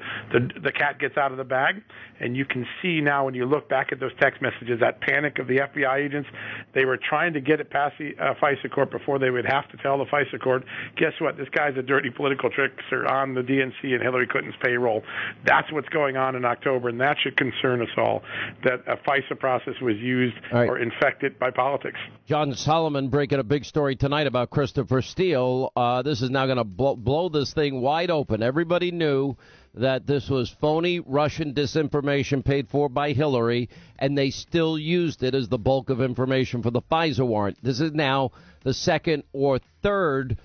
cat gets out of the bag. And you can see now when you look back at those text messages, that panic of the FBI agents. They were trying to get it past the FISA court before they would have to tell the FISA court, guess what, this guy's a dirty political trickster on the DNC and Hillary Clinton's payroll. That's what's going on in October, and that should concern us all, that a FISA process was used or infected by politics. John Solomon breaking a big story tonight about Christopher Steele. This is now going to blow this thing wide open. Everybody knew that this was phony Russian disinformation paid for by Hillary, and they still used it as the bulk of information for the FISA warrant. This is now the second or third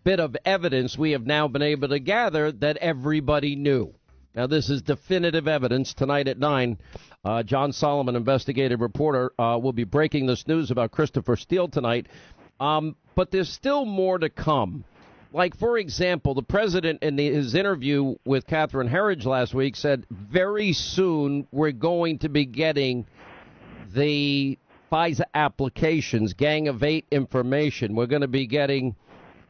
bit of evidence we have now been able to gather that everybody knew. Now, this is definitive evidence. Tonight at 9, John Solomon, investigative reporter, will be breaking this news about Christopher Steele tonight. But there's still more to come. Like, for example, the president in his interview with Catherine Herridge last week said very soon we're going to be getting the FISA applications, Gang of 8 information. We're going to be getting,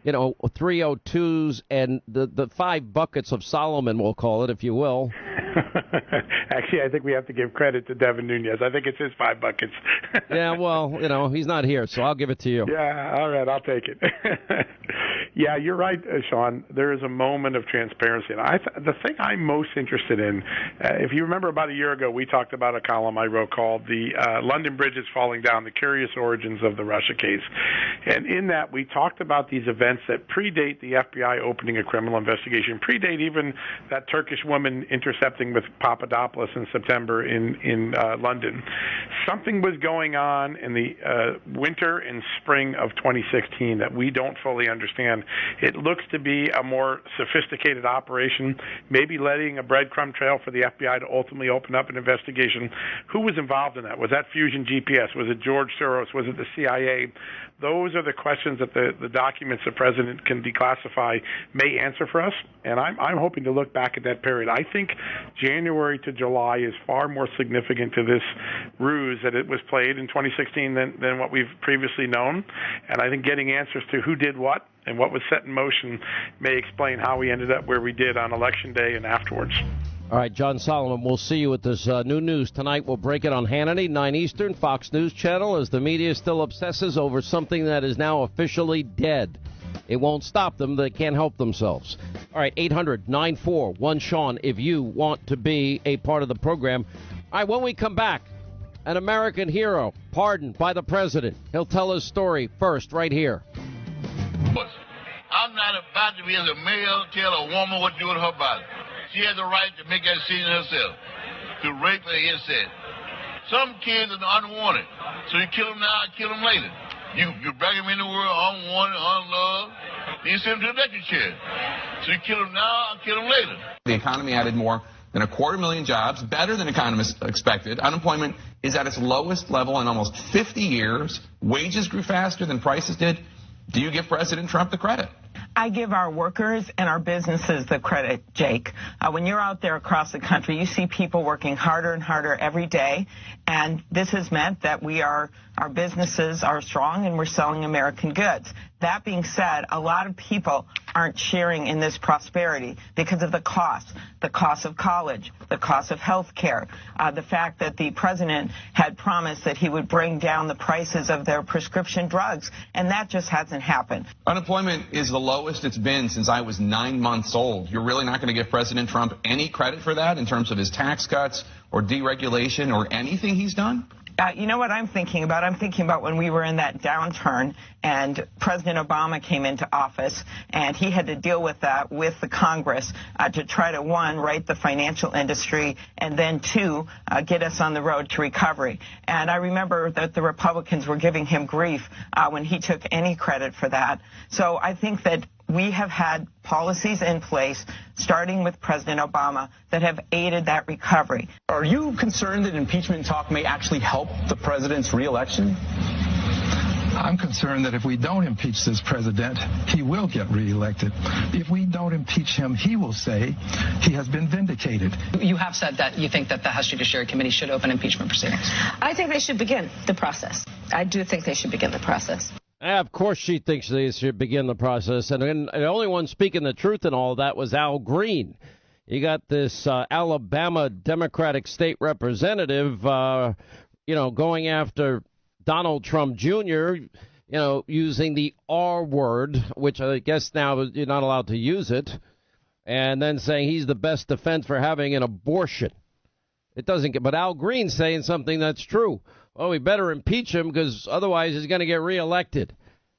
302s and the 5 buckets of Solomon, we'll call it, if you will. Actually, I think we have to give credit to Devin Nunes. I think it's his 5 buckets. Yeah, well, he's not here, so I'll give it to you. Yeah, all right, I'll take it. Yeah, you're right, Sean. There is a moment of transparency. And the thing I'm most interested in, if you remember about a year ago, we talked about a column I wrote called The London Bridge is Falling Down, The Curious Origins of the Russia Case. And in that, we talked about these events that predate the FBI opening a criminal investigation, predate even that Turkish woman intercepting with Papadopoulos in September in London. Something was going on in the winter and spring of 2016 that we don't fully understand. It looks to be a more sophisticated operation, maybe letting a breadcrumb trail for the FBI to ultimately open up an investigation. Who was involved in that? Was that Fusion GPS? Was it George Soros? Was it the CIA? Those are the questions that the documents the president can declassify may answer for us, and I'm hoping to look back at that period. I think January to July is far more significant to this ruse that it was played in 2016 than what we've previously known, and I think getting answers to who did what and what was set in motion may explain how we ended up where we did on Election Day and afterwards. All right, John Solomon, we'll see you with this new news tonight. We'll break it on Hannity, 9 Eastern, Fox News Channel, as the media still obsesses over something that is now officially dead. It won't stop them. They can't help themselves. All right, 800-941-SEAN if you want to be a part of the program. All right, when we come back, an American hero pardoned by the president. He'll tell his story first right here. I'm not about to be as a male tell a woman what to do with her body. She has the right to make that decision herself, to rape her incest. Some kids are unwanted, so you kill them now, kill them later. You bring them in the world unwanted, unloved, then you send them to the electric chair. So you kill them now, kill them later. The economy added more than 250,000 jobs, better than economists expected. Unemployment is at its lowest level in almost 50 years. Wages grew faster than prices did. Do you give President Trump the credit? I give our workers and our businesses the credit, Jake. When you're out there across the country, you see people working harder and harder every day, and this has meant that our businesses are strong and we're selling American goods. That being said, a lot of people aren't sharing in this prosperity because of the cost of college, the cost of health care, the fact that the president had promised that he would bring down the prices of their prescription drugs, and that just hasn't happened. Unemployment is the lowest it's been since I was 9 months old. You're really not going to give President Trump any credit for that in terms of his tax cuts or deregulation or anything he's done? You know what I'm thinking about? I'm thinking about when we were in that downturn and President Obama came into office and he had to deal with that with the Congress to try to, one, right the financial industry and then, two, get us on the road to recovery. And I remember that the Republicans were giving him grief when he took any credit for that. So I think that we have had policies in place, starting with President Obama, that have aided that recovery. Are you concerned that impeachment talk may actually help the president's reelection? I'm concerned that if we don't impeach this president, he will get reelected. If we don't impeach him, he will say he has been vindicated. You have said that you think that the House Judiciary Committee should open impeachment proceedings. I think they should begin the process. I do think they should begin the process. Of course she thinks they should begin the process. And the only one speaking the truth in all that was Al Green. You got this Alabama Democratic state representative, going after Donald Trump Jr., using the R word, which I guess now you're not allowed to use it, and then saying he's the best defense for having an abortion. It doesn't get, but Al Green's saying something that's true. Well, we better impeach him because otherwise he's going to get reelected.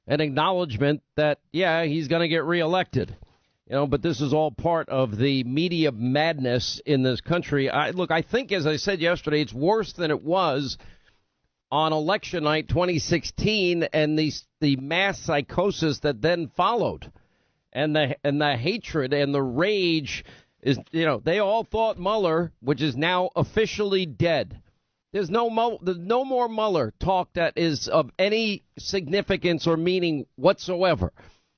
An acknowledgement that, yeah, he's going to get reelected. But this is all part of the media madness in this country. I think, as I said yesterday, it's worse than it was on election night 2016 and the mass psychosis that then followed. And the hatred and the rage is, they all thought Mueller, which is now officially dead. There's no more Mueller talk that is of any significance or meaning whatsoever.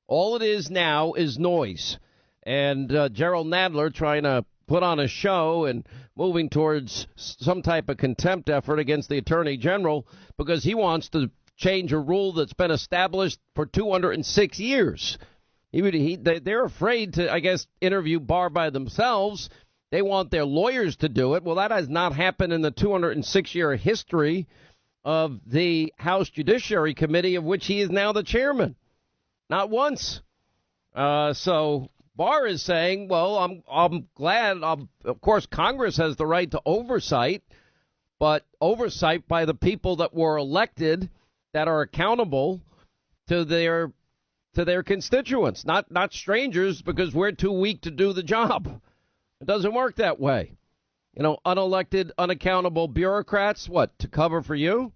All it is now is noise. And Gerald Nadler trying to put on a show and moving towards some type of contempt effort against the Attorney General because he wants to change a rule that's been established for 206 years. They're afraid to, I guess, interview Barr by themselves. They want their lawyers to do it. Well, that has not happened in the 206-year history of the House Judiciary Committee, of which he is now the chairman. Not once. So Barr is saying, well, I'm glad. Of course, Congress has the right to oversight, but oversight by the people that were elected that are accountable to their constituents, not strangers because we're too weak to do the job. It doesn't work that way. Unelected, unaccountable bureaucrats, to cover for you?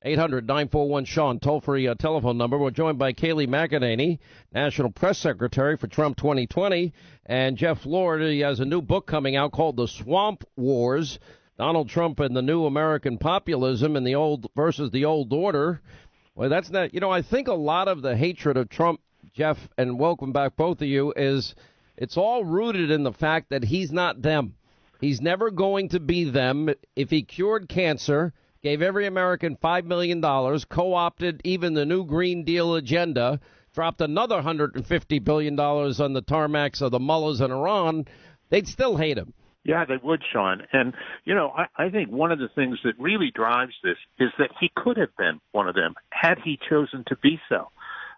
800-941-SEAN, toll-free telephone number. We're joined by Kayleigh McEnany, National Press Secretary for Trump 2020, and Jeff Lord. He has a new book coming out called The Swamp Wars, Donald Trump and the New American Populism and the Old versus the Old Order. Well, that's not, I think a lot of the hatred of Trump, Jeff, and welcome back both of you, is it's all rooted in the fact that he's not them. He's never going to be them. If he cured cancer, gave every American $5 million, co-opted even the new Green Deal agenda, dropped another $150 billion on the tarmacs of the mullahs in Iran, they'd still hate him. Yeah, they would, Sean. And, I think one of the things that really drives this is that he could have been one of them had he chosen to be so.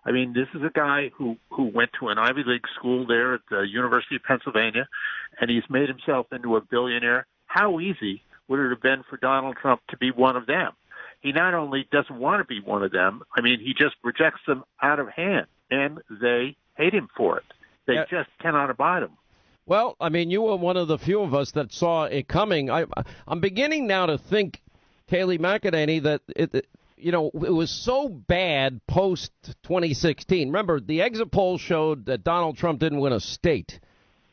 I mean, this is a guy who went to an Ivy League school there at the University of Pennsylvania, and he's made himself into a billionaire. How easy would it have been for Donald Trump to be one of them? He not only doesn't want to be one of them, he just rejects them out of hand, and they hate him for it. They just cannot abide him. Well, you were one of the few of us that saw it coming. I'm beginning now to think, Kayleigh McEnany, that it was so bad post-2016. Remember, the exit poll showed that Donald Trump didn't win a state.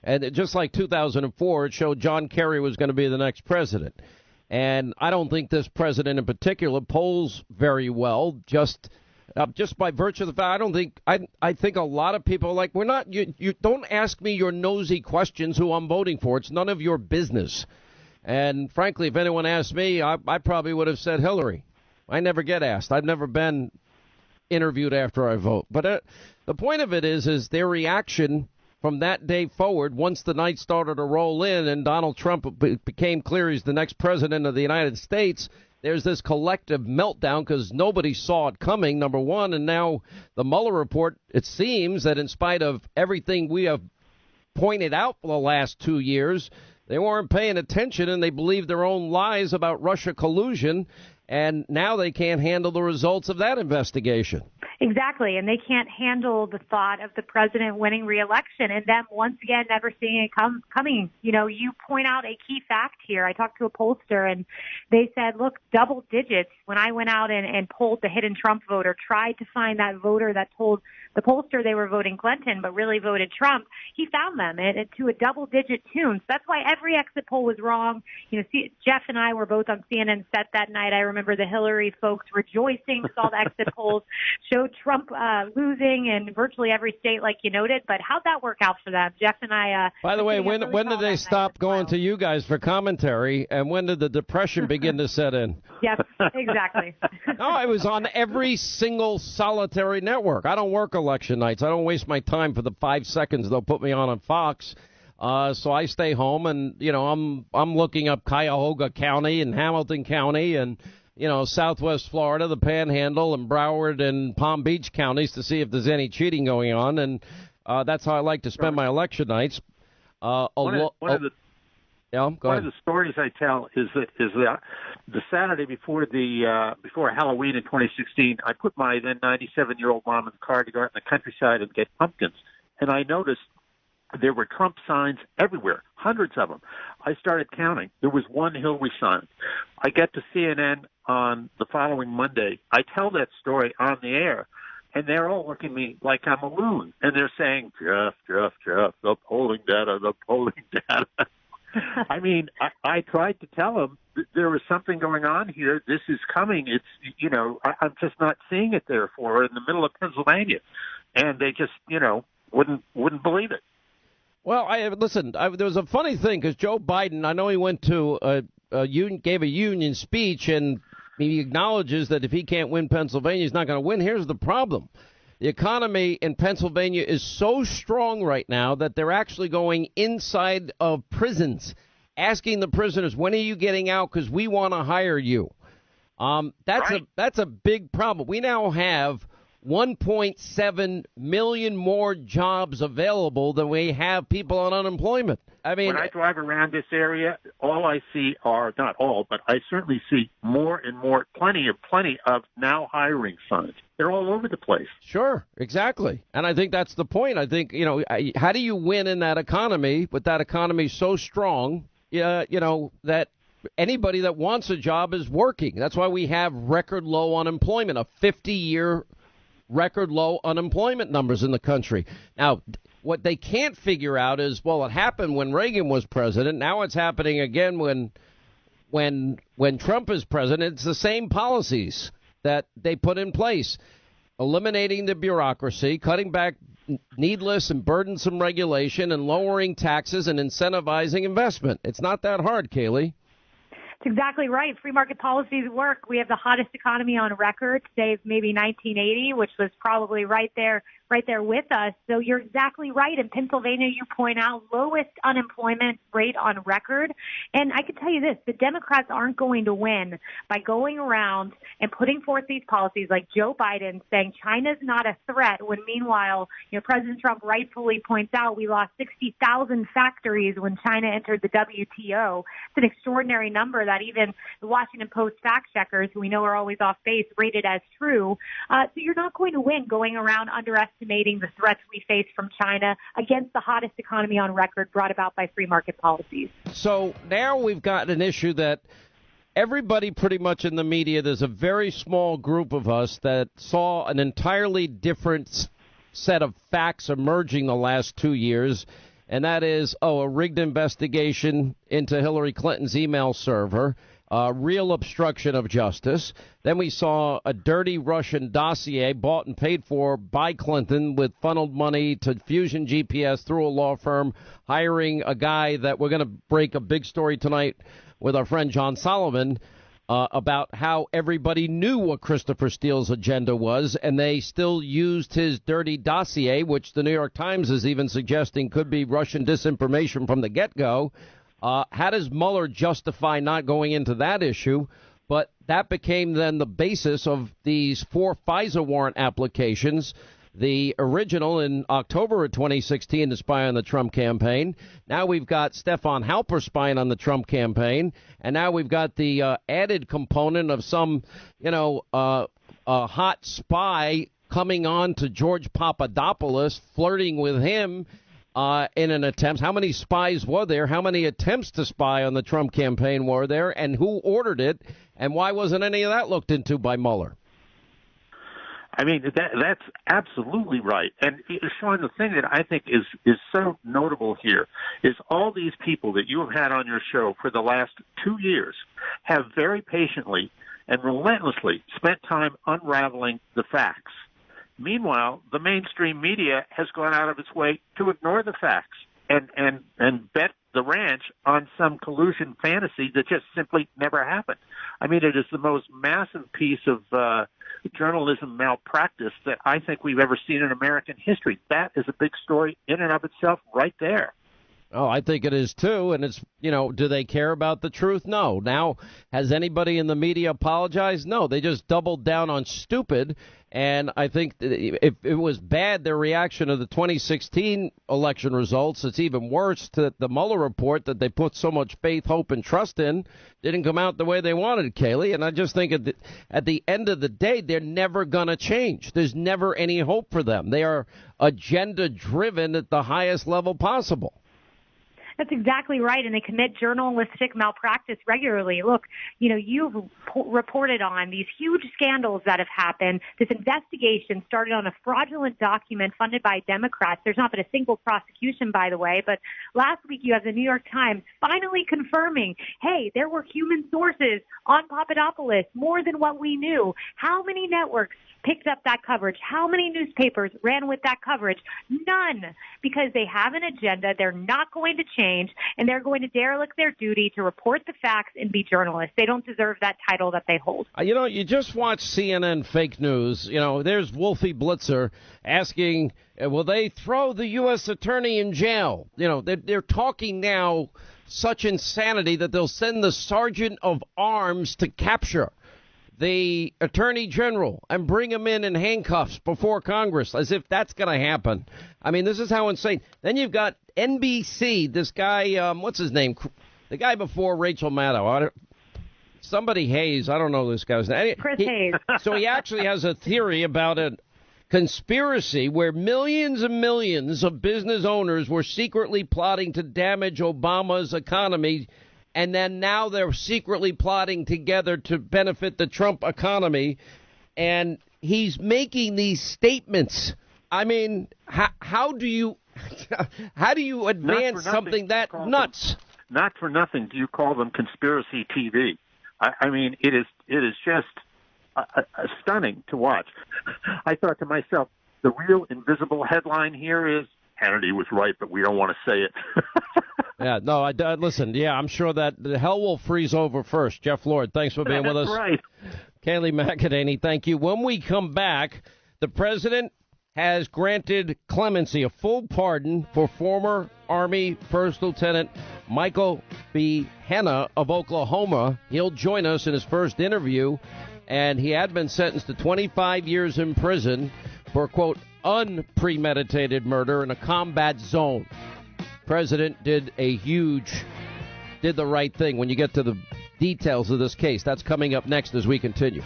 And just like 2004, it showed John Kerry was going to be the next president. And I don't think this president in particular polls very well, just by virtue of the fact, I think a lot of people are like, we're not, you don't ask me your nosy questions who I'm voting for. It's none of your business. And frankly, if anyone asked me, I probably would have said Hillary. I never get asked. I've never been interviewed after I vote. But the point of it is their reaction from that day forward, once the night started to roll in and Donald Trump became clear he's the next president of the United States, there's this collective meltdown because nobody saw it coming, number one. And now the Mueller report, it seems that in spite of everything we have pointed out for the last 2 years, they weren't paying attention and they believed their own lies about Russia collusion. And now they can't handle the results of that investigation. Exactly, and they can't handle the thought of the president winning re-election and them once again never seeing it coming. You know, you point out a key fact here. I talked to a pollster, and they said, look, double digits. When I went out and polled the hidden Trump voter, tried to find that voter that told the pollster they were voting Clinton but really voted Trump, he found them to a double-digit tune. So that's why every exit poll was wrong. You know, Jeff and I were both on CNN set that night. I remember the Hillary folks rejoicing, saw the exit polls, showed Trump losing in virtually every state like you noted. But how'd that work out for them? Jeff and I... By the way, when did they stop going to you guys for commentary, and when did the depression begin to set in? Yes, exactly. No, I was on every single solitary network. I don't work election nights. I don't waste my time for the 5 seconds they'll put me on Fox. So I stay home, and you know I'm looking up Cuyahoga County and Hamilton County and Southwest Florida, the Panhandle, and Broward and Palm Beach counties to see if there's any cheating going on, and that's how I like to spend my election nights. One of the stories I tell is the Saturday before Halloween in 2016, I put my then 97-year-old mom in the car to go out in the countryside and get pumpkins, and I noticed there were Trump signs everywhere, hundreds of them. I started counting. There was one Hillary sign. I get to CNN on the following Monday. I tell that story on the air, and they're all looking at me like I'm a loon. And they're saying, Jeff, the polling data. I mean, I tried to tell them there was something going on here. This is coming. It's, I'm just not seeing it there for in the middle of Pennsylvania. And they just, wouldn't believe it. Well, there was a funny thing because Joe Biden, I know he went to gave a union speech, and he acknowledges that if he can't win Pennsylvania, he's not going to win. Here's the problem. The economy in Pennsylvania is so strong right now that they're actually going inside of prisons, asking the prisoners, when are you getting out? Because we want to hire you. That's a big problem. We now have 1.7 million more jobs available than we have people on unemployment. I mean, when I drive around this area, all I see are, not all, but I certainly see more and more, plenty of now hiring signs. They're all over the place. Sure, exactly. And I think that's the point. I think, how do you win in that economy with that economy so strong, that anybody that wants a job is working? That's why we have record low unemployment, a 50-year record low unemployment numbers in the country. Now, what they can't figure out is, well, it happened when Reagan was president. Now it's happening again when Trump is president. It's the same policies that they put in place, eliminating the bureaucracy, cutting back needless and burdensome regulation, and lowering taxes and incentivizing investment. It's not that hard, Kaylee. That's exactly right. Free market policies work. We have the hottest economy on record. Today is maybe 1980, which was probably right there with us. So you're exactly right. In Pennsylvania, you point out lowest unemployment rate on record. And I can tell you this, the Democrats aren't going to win by going around and putting forth these policies like Joe Biden saying China's not a threat, when meanwhile, President Trump rightfully points out we lost 60,000 factories when China entered the WTO. It's an extraordinary number that even the Washington Post fact checkers, who we know are always off base, rated as true. So you're not going to win going around underestimating the threats we face from China against the hottest economy on record brought about by free market policies. So now we've got an issue that everybody pretty much in the media, there's a very small group of us that saw an entirely different set of facts emerging the last 2 years, and that is, a rigged investigation into Hillary Clinton's email server, real obstruction of justice. Then we saw a dirty Russian dossier bought and paid for by Clinton with funneled money to Fusion GPS through a law firm, hiring a guy that we're going to break a big story tonight with our friend John Solomon. about how everybody knew what Christopher Steele's agenda was, and they still used his dirty dossier, which the New York Times is even suggesting could be Russian disinformation from the get-go. How does Mueller justify not going into that issue? But that became then the basis of these 4 FISA warrant applications. The original in October of 2016 to spy on the Trump campaign. Now we've got Stefan Halper spying on the Trump campaign. And now we've got the added component of some, a hot spy coming on to George Papadopoulos, flirting with him in an attempt. How many spies were there? How many attempts to spy on the Trump campaign were there? And who ordered it? And why wasn't any of that looked into by Mueller? I mean, that's absolutely right. And Sean, the thing that I think is so notable here is all these people that you have had on your show for the last 2 years have very patiently and relentlessly spent time unraveling the facts. Meanwhile, the mainstream media has gone out of its way to ignore the facts and bet the ranch on some collusion fantasy that just simply never happened. I mean, it is the most massive piece of journalism malpractice that I think we've ever seen in American history. That is a big story in and of itself right there. Oh, I think it is, too. And it's, do they care about the truth? No. Now, has anybody in the media apologized? No. They just doubled down on stupid. And I think if it was bad, their reaction to the 2016 election results, it's even worse to the Mueller report that they put so much faith, hope, and trust in didn't come out the way they wanted, Kaylee. And I just think at the end of the day, they're never going to change. There's never any hope for them. They are agenda-driven at the highest level possible. That's exactly right, and they commit journalistic malpractice regularly. Look, you've reported on these huge scandals that have happened. This investigation started on a fraudulent document funded by Democrats. There's not been a single prosecution, by the way, but last week you have the New York Times finally confirming, hey, there were human sources on Papadopoulos, more than what we knew. How many networks picked up that coverage? How many newspapers ran with that coverage? None, because they have an agenda. They're not going to change, and they're going to derelict their duty to report the facts and be journalists. They don't deserve that title that they hold. You just watch CNN fake news. There's Wolfie Blitzer asking, will they throw the U.S. attorney in jail? They're talking now such insanity that they'll send the sergeant of arms to capture the attorney general and bring him in handcuffs before Congress, as if that's going to happen. I mean, this is how insane. Then you've got NBC, this guy, what's his name? The guy before Rachel Maddow. Somebody Hayes. I don't know this guy's name. Chris Hayes. So he actually has a theory about a conspiracy where millions and millions of business owners were secretly plotting to damage Obama's economy. And then now they're secretly plotting together to benefit the Trump economy. And he's making these statements. I mean, how do you advance something that nuts? Not for nothing do you call them conspiracy TV. I mean, it is just stunning to watch. I thought to myself, the real invisible headline here is Hannity was right, but we don't want to say it. Yeah, no, listen, I'm sure that the hell will freeze over first. Jeff Lord, thanks for being with us. That's right. Kaylee McEnany, thank you. When we come back, the president has granted clemency, a full pardon for former Army First Lieutenant Michael B. Hanna of Oklahoma. He'll join us in his first interview, and he had been sentenced to 25 years in prison for, quote, unpremeditated murder in a combat zone. President did the right thing. When you get to the details of this case, that's coming up next as we continue.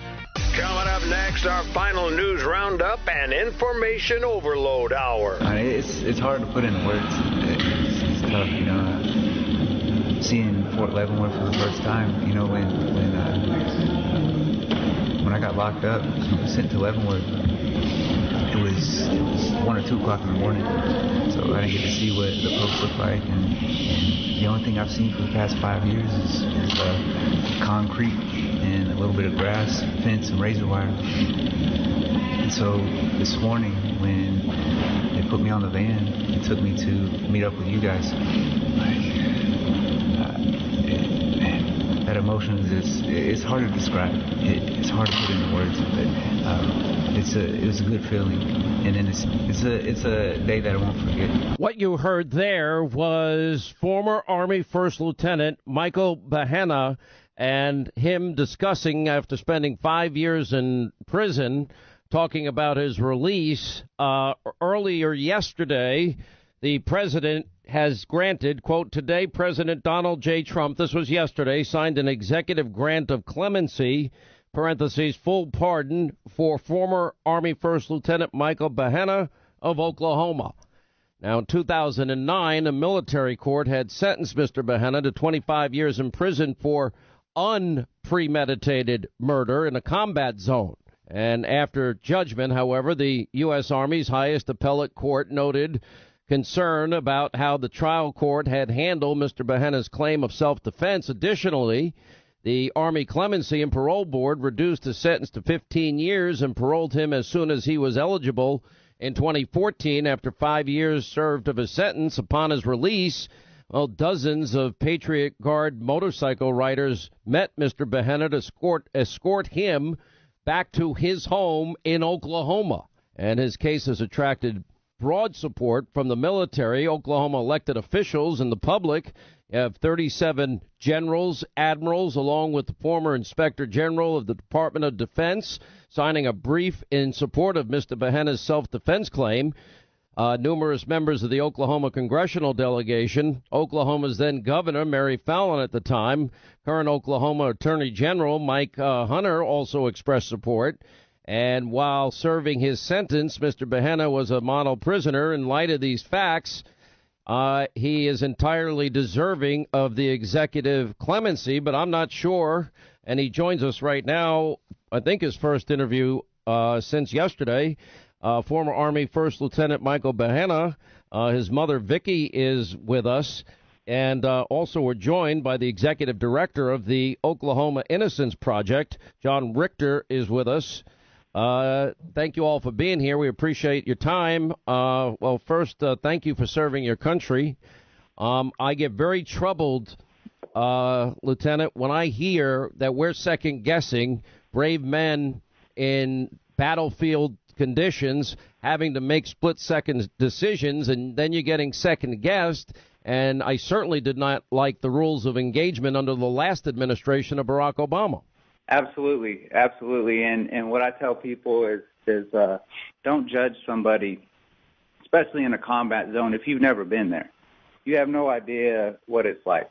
Coming up next, our final news roundup and information overload hour. It's hard to put into words. It's tough, seeing Fort Leavenworth for the first time, when I got locked up, sent to Leavenworth, it was 1 or 2 o'clock in the morning, so I didn't get to see what the post looked like, and the only thing I've seen for the past 5 years is concrete and a little bit of grass, fence, and razor wire. And so this morning, when they put me on the van and took me to meet up with you guys, that emotions. It's hard to describe. It's hard to put into words, but it was a good feeling, and then it's a day that I won't forget. What you heard there was former Army First Lieutenant Michael Bahena and him discussing, after spending 5 years in prison, talking about his release. Earlier yesterday, the president has granted, quote, today President Donald J. Trump, this was yesterday, signed an executive grant of clemency, parentheses, full pardon, for former Army First Lieutenant Michael Bahena of Oklahoma. Now, in 2009, a military court had sentenced Mr. Bahena to 25 years in prison for unpremeditated murder in a combat zone. And after judgment, however, the U.S. Army's highest appellate court noted concern about how the trial court had handled Mr. Bahena's claim of self-defense. Additionally, the Army Clemency and Parole Board reduced his sentence to 15 years and paroled him as soon as he was eligible in 2014 after 5 years served of his sentence. Upon his release, well, dozens of Patriot Guard motorcycle riders met Mr. Bahena to escort him back to his home in Oklahoma. And his case has attracted broad support from the military, Oklahoma elected officials, and the public. You have 37 generals, admirals, along with the former Inspector General of the Department of Defense, signing a brief in support of Mr. Bahena's self-defense claim. Numerous members of the Oklahoma congressional delegation, Oklahoma's then governor, Mary Fallin at the time, current Oklahoma Attorney General Mike Hunter also expressed support. And while serving his sentence, Mr. Bahena was a model prisoner. In light of these facts, he is entirely deserving of the executive clemency, but I'm not sure. And he joins us right now, I think his first interview since yesterday. Former Army First Lieutenant Michael Bahena, his mother Vicki is with us, and also we're joined by the executive director of the Oklahoma Innocence Project. John Richter is with us. Thank you all for being here. We appreciate your time. Well, first, thank you for serving your country. I get very troubled, Lieutenant, when I hear that we're second-guessing brave men in battlefield conditions having to make split-second decisions, and then you're getting second-guessed. And I certainly did not like the rules of engagement under the last administration of Barack Obama. Absolutely. And what I tell people is don't judge somebody, especially in a combat zone, if you've never been there. You have no idea what it's like.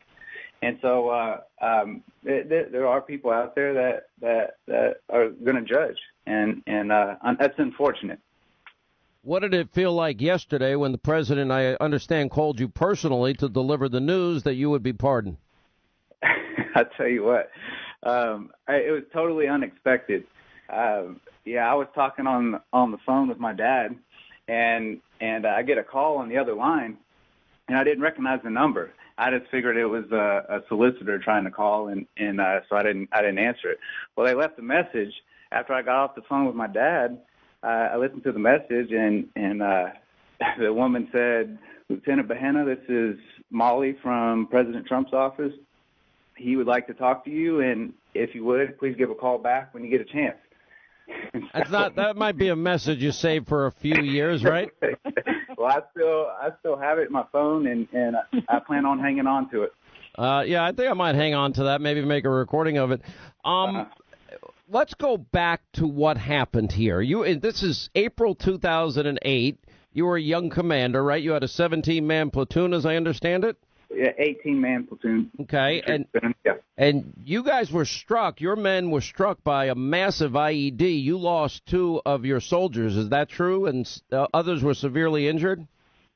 And so there are people out there that are going to judge, and that's unfortunate. What did it feel like yesterday when the president, I understand, called you personally to deliver the news that you would be pardoned? I tell you what. It was totally unexpected. I was talking on the phone with my dad, and I get a call on the other line, and I didn't recognize the number. I just figured it was a solicitor trying to call, and so I didn't answer it. Well, they left a message after I got off the phone with my dad. I listened to the message, and the woman said, "Lieutenant Bahena, this is Molly from President Trump's office. He would like to talk to you, and if you would, please give a call back when you get a chance." That might be a message you save for a few years, right? Well, I still have it in my phone, and I plan on hanging on to it. I think I might hang on to that, maybe make a recording of it. Let's go back to what happened here. This is April 2008. You were a young commander, right? You had a 17-man platoon, as I understand it? Yeah, 18-man platoon. Okay, and you guys were struck, your men were struck by a massive IED. You lost 2 of your soldiers, is that true? And others were severely injured?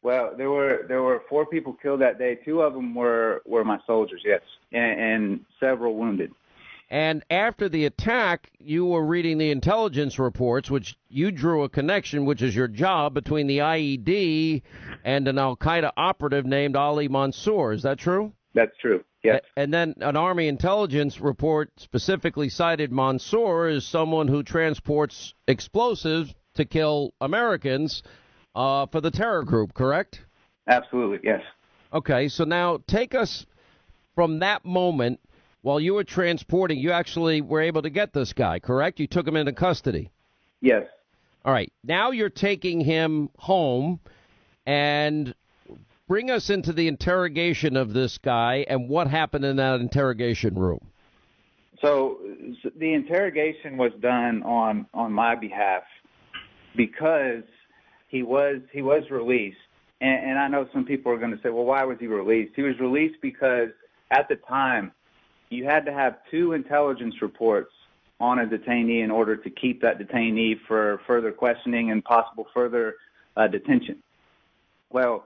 Well, there were 4 people killed that day. 2 of them were my soldiers, yes, and several wounded. And after the attack, you were reading the intelligence reports, which you drew a connection, which is your job, between the IED and an al-Qaeda operative named Ali Mansour. Is that true? That's true, yes. And then an Army intelligence report specifically cited Mansour as someone who transports explosives to kill Americans for the terror group, correct? Absolutely, yes. Okay, so now take us from that moment. while you were transporting, you actually were able to get this guy, correct? You took him into custody. Yes. All right. Now you're taking him home, and bring us into the interrogation of this guy and what happened in that interrogation room. So the interrogation was done on my behalf because he was released. And I know some people are going to say, well, why was he released? He was released because at the time you had to have 2 intelligence reports on a detainee in order to keep that detainee for further questioning and possible further detention. Well,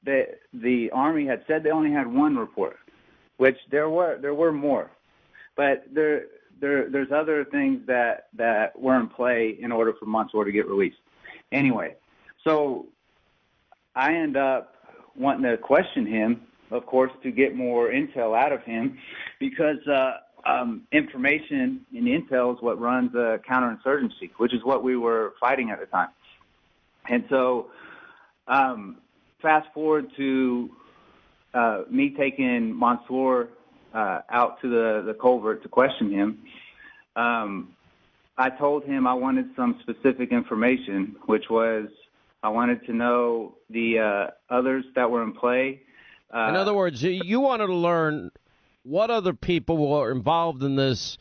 the Army had said they only had 1 report, which there were more. But there's other things that were in play in order for Mansour to get released. Anyway, so I end up wanting to question him, of course, to get more intel out of him, because information and intel is what runs counterinsurgency, which is what we were fighting at the time. And so fast forward to me taking Mansour out to the culvert to question him. I told him I wanted some specific information, which was I wanted to know the others that were in play. In other words, you wanted to learn what other people were involved in this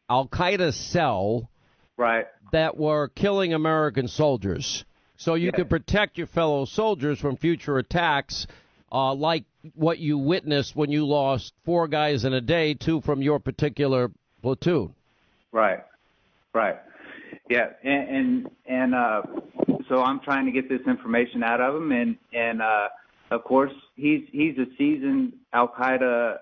Al-Qaeda cell, right, that were killing American soldiers, so you could protect your fellow soldiers from future attacks, like what you witnessed when you lost 4 guys in a day, 2 from your particular platoon. Right. Yeah, and so I'm trying to get this information out of him, and of course he's a seasoned Al-Qaeda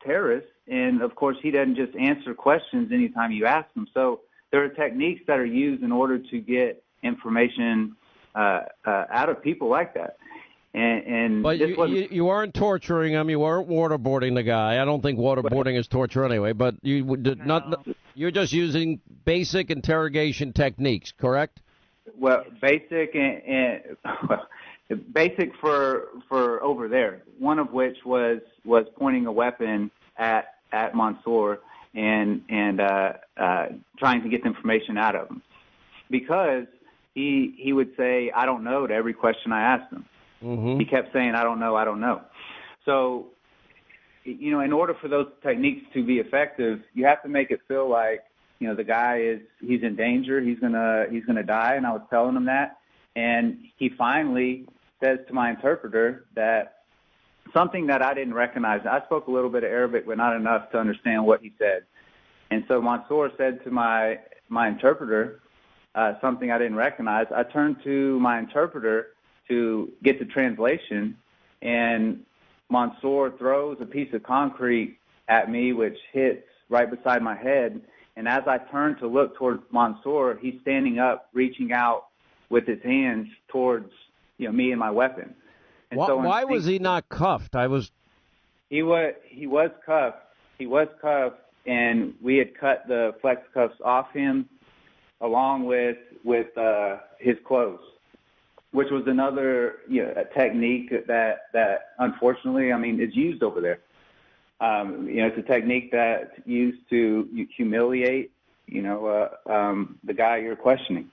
terrorist, and of course he doesn't just answer questions anytime you ask him. So there are techniques that are used in order to get information out of people like that. But you weren't torturing him. You weren't waterboarding the guy. I don't think waterboarding is torture anyway. But you did not. You're just using basic interrogation techniques, correct? Well, basic basic for over there. One of which was pointing a weapon at Mansour and trying to get the information out of him, because he would say, "I don't know" to every question I asked him. Mm-hmm. He kept saying, I don't know. So, in order for those techniques to be effective, you have to make it feel like, the guy he's in danger. He's gonna die. And I was telling him that. And he finally says to my interpreter that something that I didn't recognize. I spoke a little bit of Arabic, but not enough to understand what he said. And so Mansour said to my interpreter something I didn't recognize. I turned to my interpreter to get the translation, and Mansour throws a piece of concrete at me, which hits right beside my head. And as I turn to look towards Mansour, he's standing up, reaching out with his hands towards me and my weapon. And why was he not cuffed? He was cuffed. He was cuffed, and we had cut the flex cuffs off him, along with his clothes, which was another a technique that unfortunately, is used over there. It's a technique that's used to humiliate, the guy you're questioning.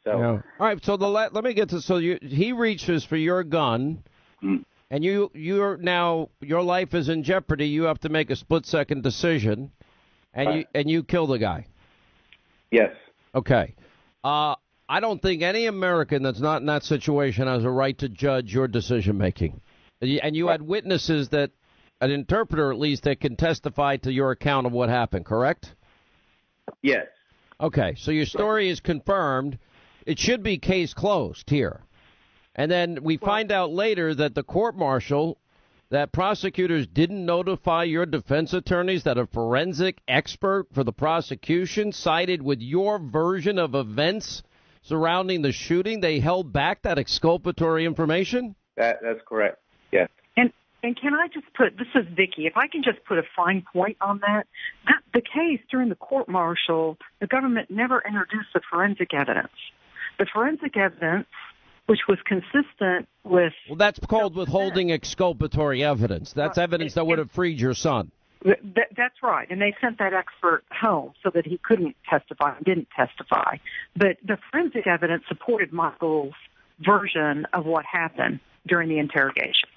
So, all right. So let me get to. So he reaches for your gun, and you're now, your life is in jeopardy. You have to make a split-second decision, and you kill the guy. Yes. Okay. I don't think any American that's not in that situation has a right to judge your decision-making. And you had witnesses, that an interpreter at least, that can testify to your account of what happened, correct? Yes. Okay, so your story is confirmed. It should be case closed here. And then we find out later that the court-martial, that prosecutors didn't notify your defense attorneys, that a forensic expert for the prosecution sided with your version of events surrounding the shooting. They held back that exculpatory information? That's correct, yes. And can I just this is Vicki, if I can just put a fine point on that. The case during the court-martial, the government never introduced the forensic evidence. The forensic evidence, which was consistent with... Well, that's called withholding exculpatory evidence. That's evidence that would have freed your son. That's right. And they sent that expert home so that he couldn't testify and didn't testify. But the forensic evidence supported Michael's version of what happened during the interrogation.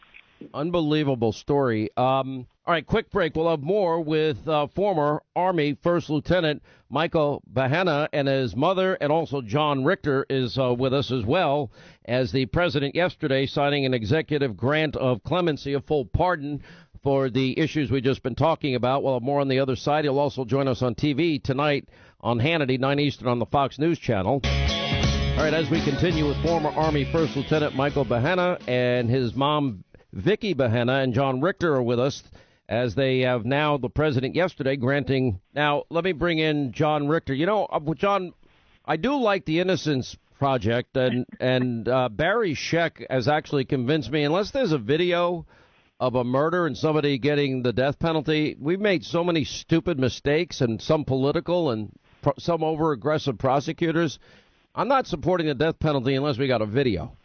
Unbelievable story. All right, quick break. We'll have more with former Army First Lieutenant Michael Bahana and his mother, and also John Richter is with us as well, as the president yesterday signing an executive grant of clemency, a full pardon for the issues we've just been talking about. We'll have more on the other side. He'll also join us on TV tonight on Hannity, 9 Eastern on the Fox News Channel. All right, as we continue with former Army First Lieutenant Michael Bahana and his mom, Vicky Bahana, and John Richter are with us, as they have now, the president yesterday granting. Now, let me bring in John Richter. You know, John, I do like the Innocence Project, and Barry Scheck has actually convinced me, unless there's a video of a murder and somebody getting the death penalty, we've made so many stupid mistakes, and some political and some over-aggressive prosecutors. I'm not supporting the death penalty unless we got a video.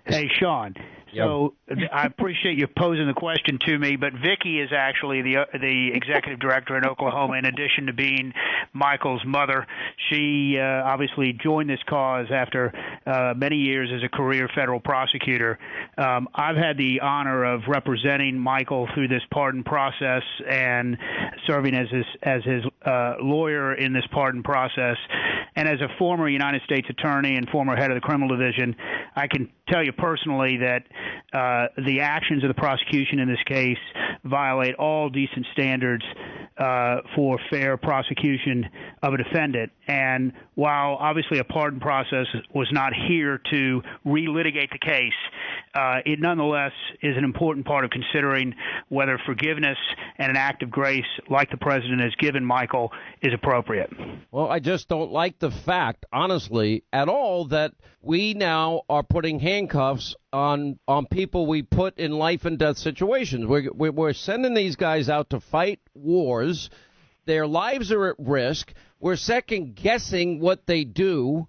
Hey, Sean. So I appreciate you posing the question to me, but Vicky is actually the executive director in Oklahoma, in addition to being Michael's mother. She obviously joined this cause after many years as a career federal prosecutor. I've had the honor of representing Michael through this pardon process and serving as his lawyer in this pardon process. And as a former United States attorney and former head of the criminal division, I can tell you personally that the actions of the prosecution in this case violate all decent standards for fair prosecution of a defendant. And while obviously a pardon process was not here to relitigate the case, it nonetheless is an important part of considering whether forgiveness and an act of grace like the president has given Michael is appropriate. Well, I just don't like the fact, honestly, at all, that we now are putting handcuffs on people we put in life and death situations. We're sending these guys out to fight wars. Their lives are at risk. We're second guessing what they do,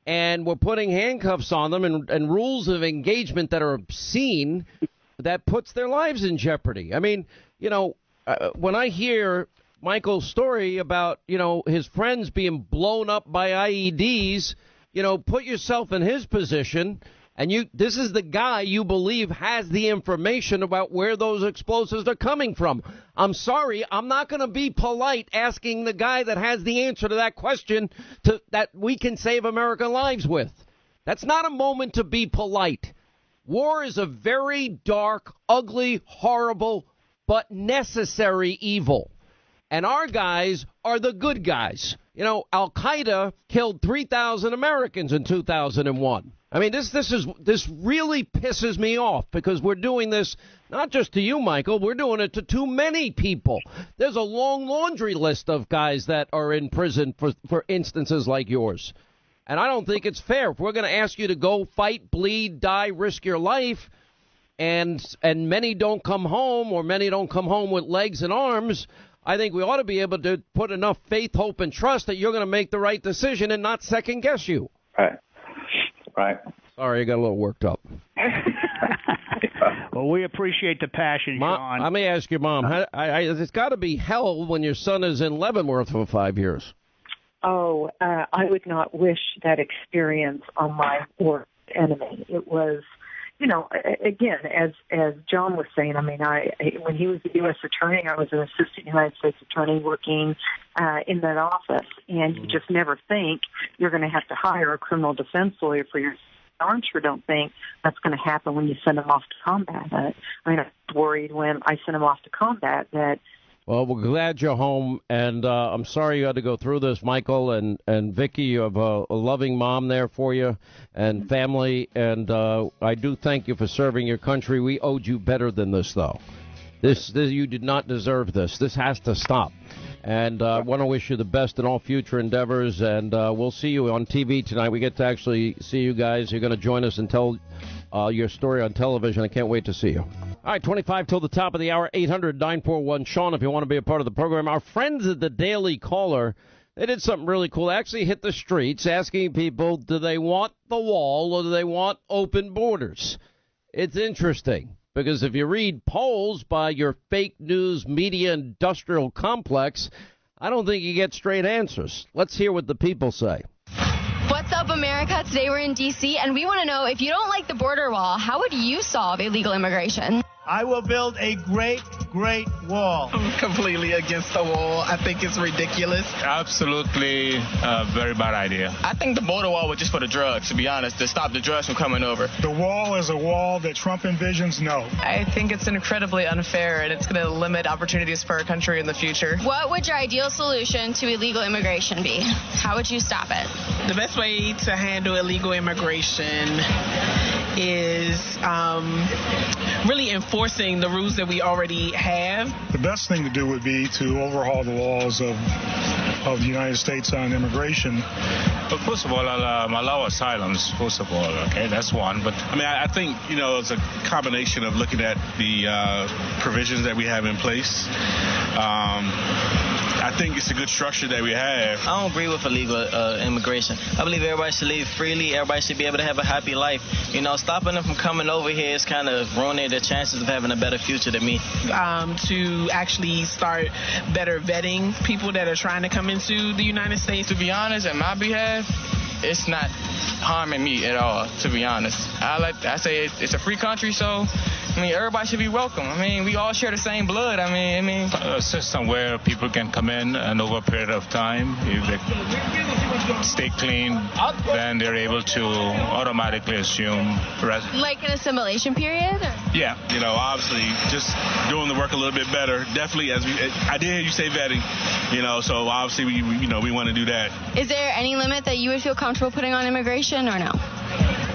and we're putting handcuffs on them and rules of engagement that are obscene, that puts their lives in jeopardy. I mean, you know, when I hear Michael's story about, you know, his friends being blown up by IEDs, you know, put yourself in his position. And this is the guy you believe has the information about where those explosives are coming from. I'm sorry, I'm not going to be polite asking the guy that has the answer to that question that we can save American lives with. That's not a moment to be polite. War is a very dark, ugly, horrible, but necessary evil. And our guys are the good guys. You know, Al-Qaeda killed 3,000 Americans in 2001. I mean, this really pisses me off, because we're doing this not just to you, Michael. We're doing it to too many people. There's a long laundry list of guys that are in prison for instances like yours. And I don't think it's fair. If we're going to ask you to go fight, bleed, die, risk your life, and many don't come home, or many don't come home with legs and arms, I think we ought to be able to put enough faith, hope, and trust that you're going to make the right decision and not second guess you. Right. Sorry, I got a little worked up. Well, we appreciate the passion, Sean. Let me ask your mom. It's got to be hell when your son is in Leavenworth for 5 years. Oh, I would not wish that experience on my worst enemy. It was, you know, again, as John was saying, I mean, when he was the U.S. attorney, I was an assistant United States attorney working in that office, and you just never think you're going to have to hire a criminal defense lawyer for your. I sure don't think that's going to happen when you send them off to combat. I mean, I was worried when I sent them off to combat that. Well, we're glad you're home, and I'm sorry you had to go through this, Michael, and Vicky. You have a loving mom there for you and family, and I do thank you for serving your country. We owed you better than this, though. This you did not deserve this. This has to stop. And I want to wish you the best in all future endeavors, and we'll see you on TV tonight. We get to actually see you guys. You're going to join us and tell your story on television. I can't wait to see you. All right, 25 till the top of the hour, 800-941-SEAN if you want to be a part of the program. Our friends at the Daily Caller, they did something really cool. They actually hit the streets asking people, do they want the wall or do they want open borders? It's interesting. Because if you read polls by your fake news media industrial complex, I don't think you get straight answers. Let's hear what the people say. What's up, America? Today we're in D.C., and we want to know, if you don't like the border wall, how would you solve illegal immigration? I will build a great wall. I'm completely against the wall. I think it's ridiculous. Absolutely a very bad idea. I think the border wall was just for the drugs, to be honest, to stop the drugs from coming over. The wall is a wall that Trump envisions? No. I think it's incredibly unfair, and it's going to limit opportunities for our country in the future. What would your ideal solution to illegal immigration be? How would you stop it? The best way to handle illegal immigration is really enforcing the rules that we already have. The best thing to do would be to overhaul the laws of the United States on immigration. But first of all, allow asylums, first of all, okay? That's one. But, I mean, I think, it's a combination of looking at the provisions that we have in place. I think it's a good structure that we have. I don't agree with illegal immigration. I believe everybody should live freely. Everybody should be able to have a happy life. Stopping them from coming over here is kind of ruining their chances of having a better future than me. To actually start better vetting people that are trying to come into the United States. To be honest, in my behalf, it's not harming me at all, to be honest. I say it's a free country, so everybody should be welcome. We all share the same blood. A system where people can come in and over a period of time, if they stay clean, then they're able to automatically assume residence. Like an assimilation period? Yeah, obviously just doing the work a little bit better. Definitely, I did hear you say vetting, so obviously we want to do that. Is there any limit that you would feel comfortable putting on immigration or no?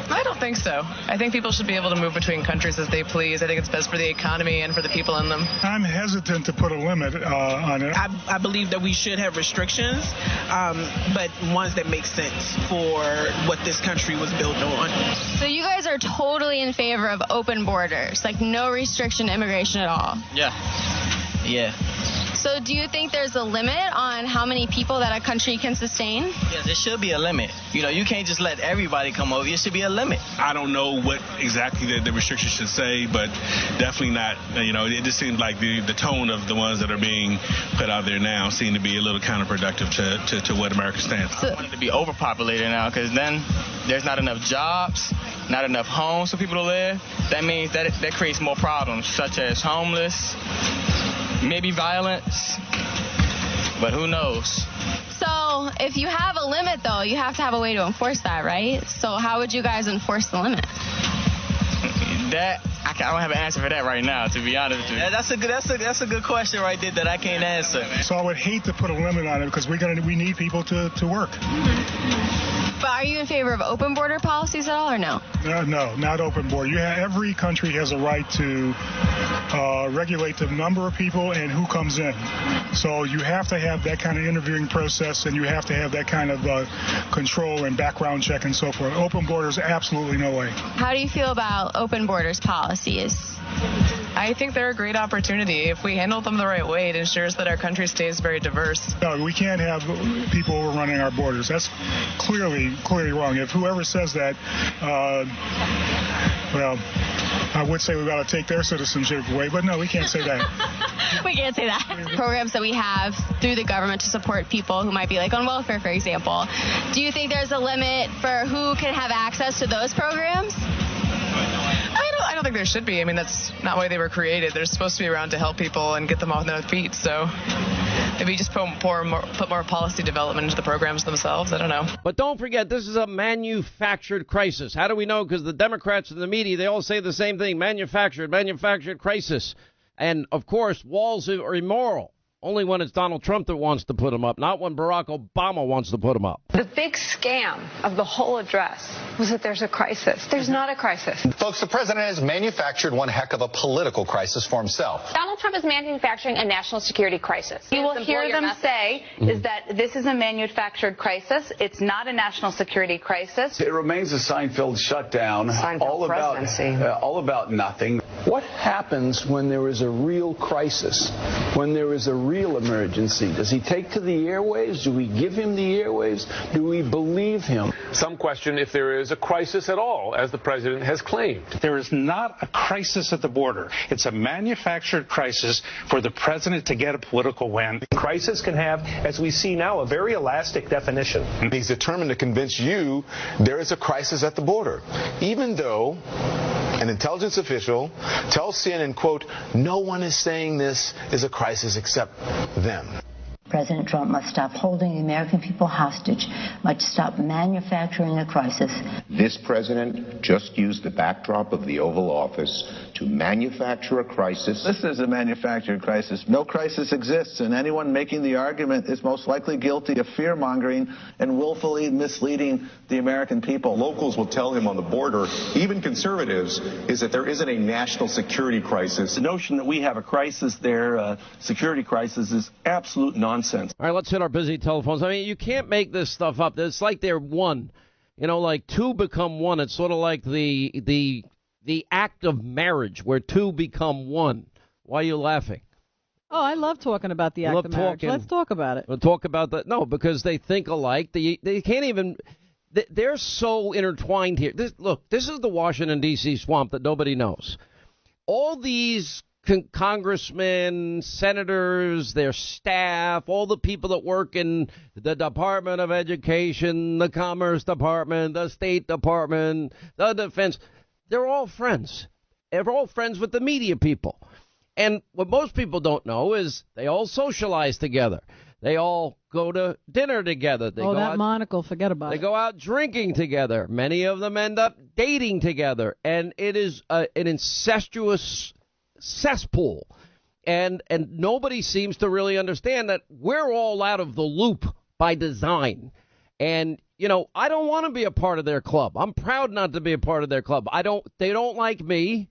I don't think so. I think people should be able to move between countries as they please. I think it's best for the economy and for the people in them. I'm hesitant to put a limit on it. I believe that we should have restrictions, but ones that make sense for what this country was built on. So you guys are totally in favor of open borders, like no restriction to immigration at all? Yeah. So do you think there's a limit on how many people that a country can sustain? Yes, there should be a limit. You can't just let everybody come over. There should be a limit. I don't know what exactly the restrictions should say, but definitely not. It just seems like the tone of the ones that are being put out there now seem to be a little counterproductive to what America stands for. I want it to be overpopulated now, because then there's not enough jobs, not enough homes for people to live. That means that creates more problems, such as homeless, maybe violence, but who knows? So if you have a limit, though, you have to have a way to enforce that, right? So how would you guys enforce the limit? I don't have an answer for that right now, to be honest with you. That's a good question right there that I can't answer. So I would hate to put a limit on it, because we need people to work. But are you in favor of open border policies at all, or no? No, not open border. Every country has a right to regulate the number of people and who comes in. So you have to have that kind of interviewing process, and you have to have that kind of control and background check and so forth. Open borders, absolutely no way. How do you feel about open borders policies? I think they're a great opportunity. If we handle them the right way, it ensures that our country stays very diverse. No, we can't have people overrunning our borders. That's clearly wrong. If whoever says that, I would say we've got to take their citizenship away, but no, we can't say that. We can't say that. Programs that we have through the government to support people who might be like on welfare, for example. Do you think there's a limit for who can have access to those programs? I don't think there should be. That's not why they were created. They're supposed to be around to help people and get them on their feet. So maybe just put more policy development into the programs themselves. I don't know. But don't forget, this is a manufactured crisis. How do we know? Because the Democrats and the media, they all say the same thing. Manufactured crisis. And, of course, walls are immoral. Only when it's Donald Trump that wants to put them up, not when Barack Obama wants to put them up. The big scam of the whole address was that there's a crisis. There's not a crisis. Folks, the president has manufactured one heck of a political crisis for himself. Donald Trump is manufacturing a national security crisis. You will hear them say is that this is a manufactured crisis. It's not a national security crisis. It remains a Seinfeld shutdown, all about nothing. What happens when there is a real crisis, when there is a real real emergency? Does he take to the airwaves? Do we give him the airwaves? Do we believe him? Some question if there is a crisis at all, as the president has claimed. There is not a crisis at the border. It's a manufactured crisis for the president to get a political win. Crisis can have, as we see now, a very elastic definition. He's determined to convince you there is a crisis at the border, even though an intelligence official tells CNN, quote, no one is saying this is a crisis except them. President Trump must stop holding the American people hostage, must stop manufacturing a crisis. This president just used the backdrop of the Oval Office to manufacture a crisis. This is a manufactured crisis. No crisis exists, and anyone making the argument is most likely guilty of fear-mongering and willfully misleading the American people. Locals will tell him on the border, even conservatives, is that there isn't a national security crisis. The notion that we have a crisis there, security crisis, is absolute nonsense. All right, let's hit our busy telephones. I mean, you can't make this stuff up. It's like they're one. You know, like two become one. It's sort of like the act of marriage where two become one. Why are you laughing? Oh, I love talking about the act of marriage. Let's talk about it. We'll talk about that. No, because they think alike. They can't even. They're so intertwined here. This is the Washington, D.C. swamp that nobody knows. All these congressmen, senators, their staff, all the people that work in the Department of Education, the Commerce Department, the State Department, the Defense, they're all friends. They're all friends with the media people. And what most people don't know is they all socialize together. They all go to dinner together. They go out, monocle, forget about it. They go out drinking together. Many of them end up dating together. And it is an incestuous cesspool, and nobody seems to really understand that we're all out of the loop by design. And you know, I don't want to be a part of their club. I'm proud not to be a part of their club. They don't like me.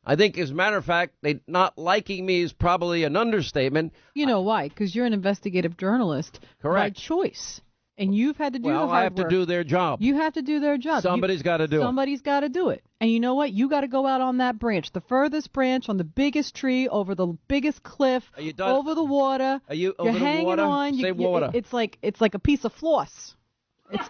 I think, as a matter of fact, they not liking me is probably an understatement. You know why? Because you're an investigative journalist. Correct. By choice. And you've had to do the hard work. Well, I have to do their job. You have to do their job. Somebody's got to do it. Somebody's got to do it. And you know what? You got to go out on that branch, the furthest branch, on the biggest tree, over the biggest cliff, over the water. Are you You're over hanging the water? on. Say water. It's like a piece of floss.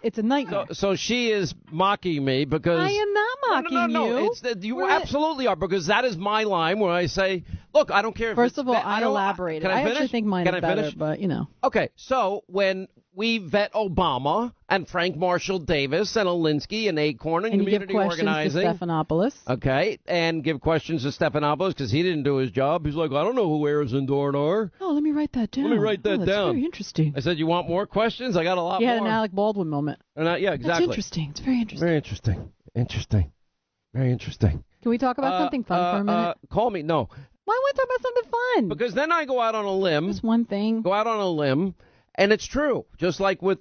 It's a nightmare. So she is mocking me because I am not mocking you. You absolutely are, because that is my line where I say, look, I don't care if First of all, I elaborated. Can I finish? Actually think mine is better, but you know. Okay, so when we vet Obama and Frank Marshall Davis and Alinsky and Acorn and community organizing. To Stephanopoulos. Okay, and give questions to Stephanopoulos because he didn't do his job. He's like, I don't know who Ayers and Dorn are. Oh, let me write that down. That's very interesting. I said, you want more questions? I got a lot more. You had an Alec Baldwin moment. Yeah, exactly. That's interesting. It's very interesting. Very interesting. Very interesting. Can we talk about something fun for a minute? Call me. No. Why want to talk about something fun? Because then I go out on a limb. Just one thing. Go out on a limb. And it's true, just like with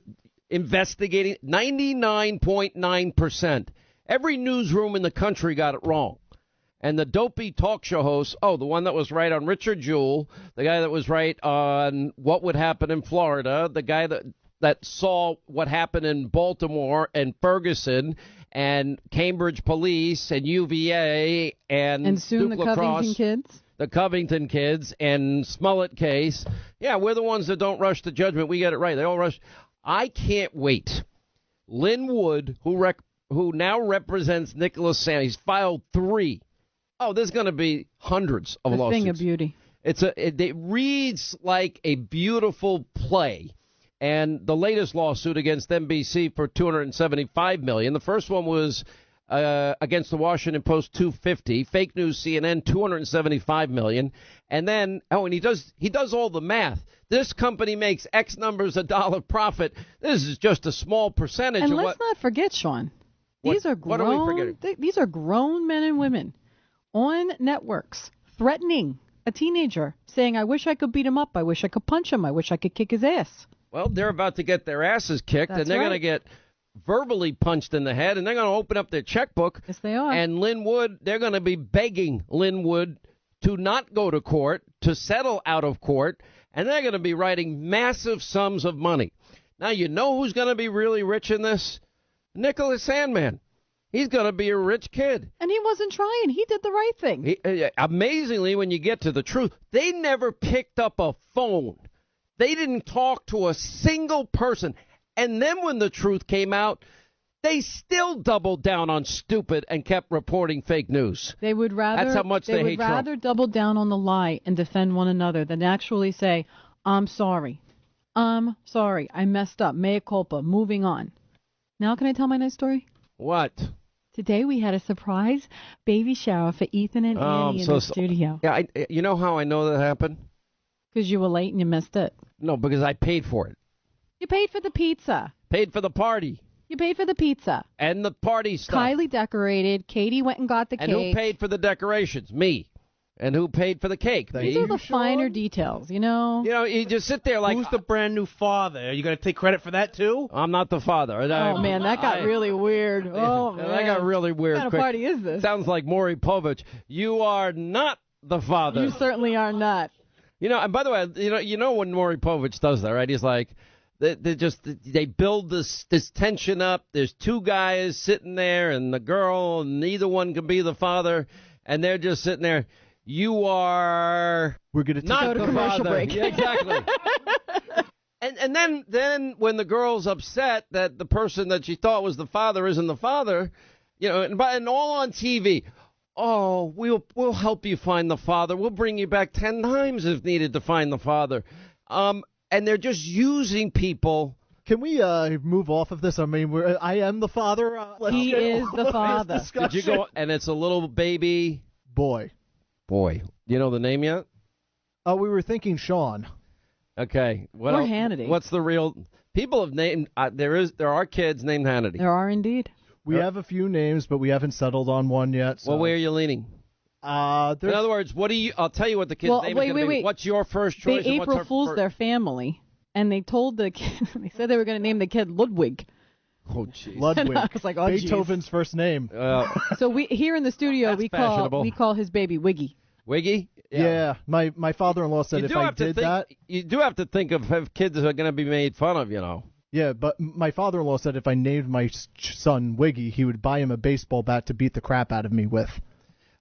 investigating, 99.9%. Every newsroom in the country got it wrong. And the dopey talk show hosts, the one that was right on Richard Jewell, the guy that was right on what would happen in Florida, the guy that saw what happened in Baltimore and Ferguson and Cambridge Police and UVA and soon Duke the Covington kids. The Covington kids and Smollett case. Yeah, we're the ones that don't rush to judgment. We get it right. They all rush. I can't wait. Lynn Wood, who now represents Nicholas Sand, he's filed 3. Oh, there's going to be hundreds of lawsuits. Thing of beauty. It reads like a beautiful play. And the latest lawsuit against NBC for $275 million. The first one was against the Washington Post, $250, fake news CNN, $275 million, and then and he does all the math. This company makes X numbers of dollar profit. This is just a small percentage. And of let's not forget, Sean, these are grown. What are we forgetting? These are grown men and women on networks threatening a teenager, saying, "I wish I could beat him up. I wish I could punch him. I wish I could kick his ass." Well, they're about to get their asses kicked, and they're going to get verbally punched in the head, and they're going to open up their checkbook. Yes, they are. And Lynn Wood, they're going to be begging Lynn Wood to not go to court, to settle out of court, and they're going to be writing massive sums of money. Now, you know who's going to be really rich in this? Nicholas Sandman. He's going to be a rich kid. And he wasn't trying. He did the right thing. Amazingly, when you get to the truth, they never picked up a phone. They didn't talk to a single person. And then when the truth came out, they still doubled down on stupid and kept reporting fake news. They would rather That's how much they hate Trump. rather double down on the lie and defend one another than actually say, I'm sorry. I'm sorry. I messed up. Mea culpa. Moving on. Now can I tell my nice story? What? Today we had a surprise baby shower for Ethan and Annie in the studio. Yeah, you know how I know that happened? Because you were late and you missed it. No, because I paid for it. You paid for the pizza. Paid for the party. You paid for the pizza. And the party stuff. Kylie decorated. Katie went and got the cake. And who paid for the decorations? Me. And who paid for the cake? These are the finer details, you know? You know, you just sit there like... Who's the brand new father? Are you going to take credit for that, too? I'm not the father. Oh, man, that got really weird. Oh, man. That got really weird. What kind of party is this? Sounds like Maury Povich. You are not the father. You certainly are not. You know, and by the way, you know when Maury Povich does that, right? He's like... They build this tension up. There's two guys sitting there and the girl, and neither one can be the father, and they're just sitting there. You are We're gonna not the father. Break. Yeah, exactly. and then when the girl's upset that the person that she thought was the father isn't the father, you know, and all on TV. Oh, we'll help you find the father. We'll bring you back 10 times if needed to find the father. And they're just using people. Can we move off of this? I mean, I am the father. He is the father. Did you go? And it's a little baby boy. You know the name yet? We were thinking Sean. Okay. Or Hannity. What's the real? People have named. There are kids named Hannity. There are indeed. We have a few names, but we haven't settled on one yet. So. Well, where are you leaning? In other words, what do you? I'll tell you what the kid's name is going to be. What's your first choice? They April Fool's their family, and they told the kid. They said they were going to name the kid Ludwig. Oh, jeez. Ludwig. I was like, oh, Beethoven's first name. So we here in the studio we call his baby Wiggy. Wiggy? Yeah. My father-in-law said if I did that, you do have to think of if kids are going to be made fun of, you know. Yeah, but my father-in-law said if I named my son Wiggy, he would buy him a baseball bat to beat the crap out of me with.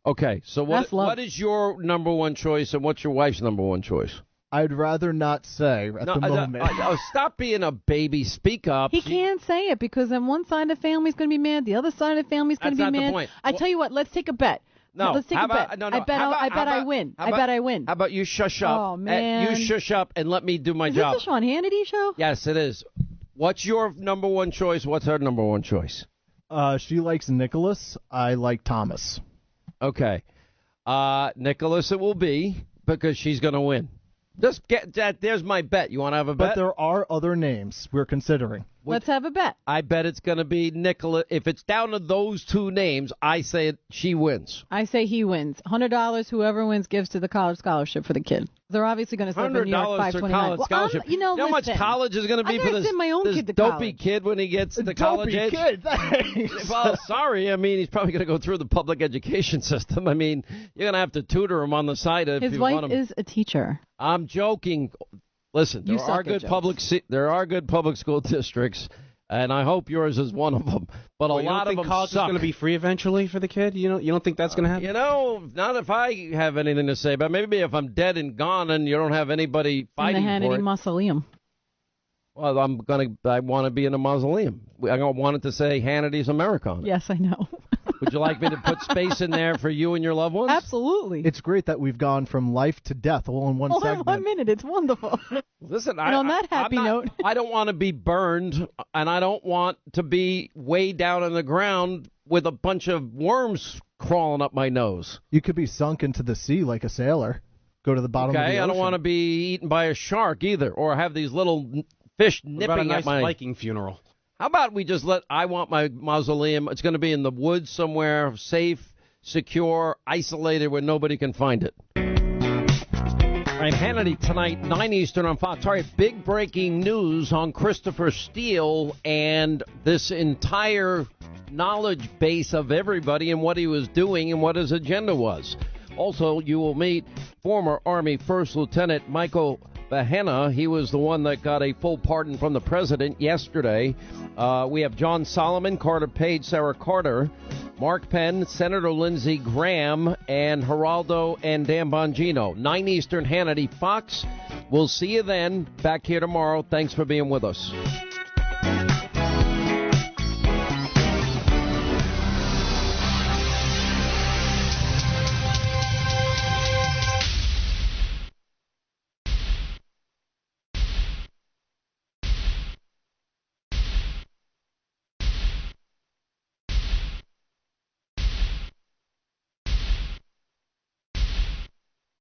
Okay, so what is your number one choice, and what's your wife's number one choice? I'd rather not say at the moment. Stop being a baby. Speak up. He can't say it because then one side of the family's going to be mad, the other side of the family's going to be That's not mad. the point. I tell you what, let's take a bet. No, let's take a bet. No, I bet I win. I bet I win. How about you shush up? Oh, man. You shush up and let me do my job. Is this the Sean Hannity show? Yes, it is. What's your number one choice? What's her number one choice? She likes Nicholas. I like Thomas. Okay. Nicholas it will be because she's going to win. Just get that. There's my bet. You want to have a bet? But there are other names we're considering. Let's have a bet. I bet it's going to be Nicholas. If it's down to those two names, I say she wins. I say he wins. $100. Whoever wins gives to the college scholarship for the kid. They're obviously going to set up in New York 529. $100 scholarship. You know how much college is going to be for this dopey kid when he gets to college age? Dopey kid, thanks. Well, sorry. I mean, he's probably going to go through the public education system. I mean, you're going to have to tutor him on the side if his you wife want him. is a teacher. I'm joking. Listen, there are good public school districts. And I hope yours is one of them. But a lot of them college suck. is going to be free eventually for the kid? You don't think that's going to happen? You know, not if I have anything to say. But maybe if I'm dead and gone and you don't have anybody fighting in the Hannity for it. Mausoleum. Well, I want to be in a mausoleum. I want it to say Hannity's America on it. Yes, I know. Would you like me to put space in there for you and your loved ones? Absolutely. It's great that we've gone from life to death all in one segment. In 1 minute. It's wonderful. Listen, on that happy note. I don't want to be burned, and I don't want to be way down in the ground with a bunch of worms crawling up my nose. You could be sunk into the sea like a sailor. Go to the bottom of the ocean. I don't want to be eaten by a shark either, or have these little fish nipping at my Viking funeral. How about we just I want my mausoleum, it's going to be in the woods somewhere, safe, secure, isolated, where nobody can find it. All right, Hannity tonight, 9 Eastern on Fox. Sorry, big breaking news on Christopher Steele and this entire knowledge base of everybody and what he was doing and what his agenda was. Also, you will meet former Army First Lieutenant Michael Bahena. He was the one that got a full pardon from the president yesterday. We have John Solomon, Carter Page, Sarah Carter, Mark Penn, Senator Lindsey Graham, and Geraldo and Dan Bongino. 9 Eastern, Hannity Fox. We'll see you then. Back here tomorrow. Thanks for being with us.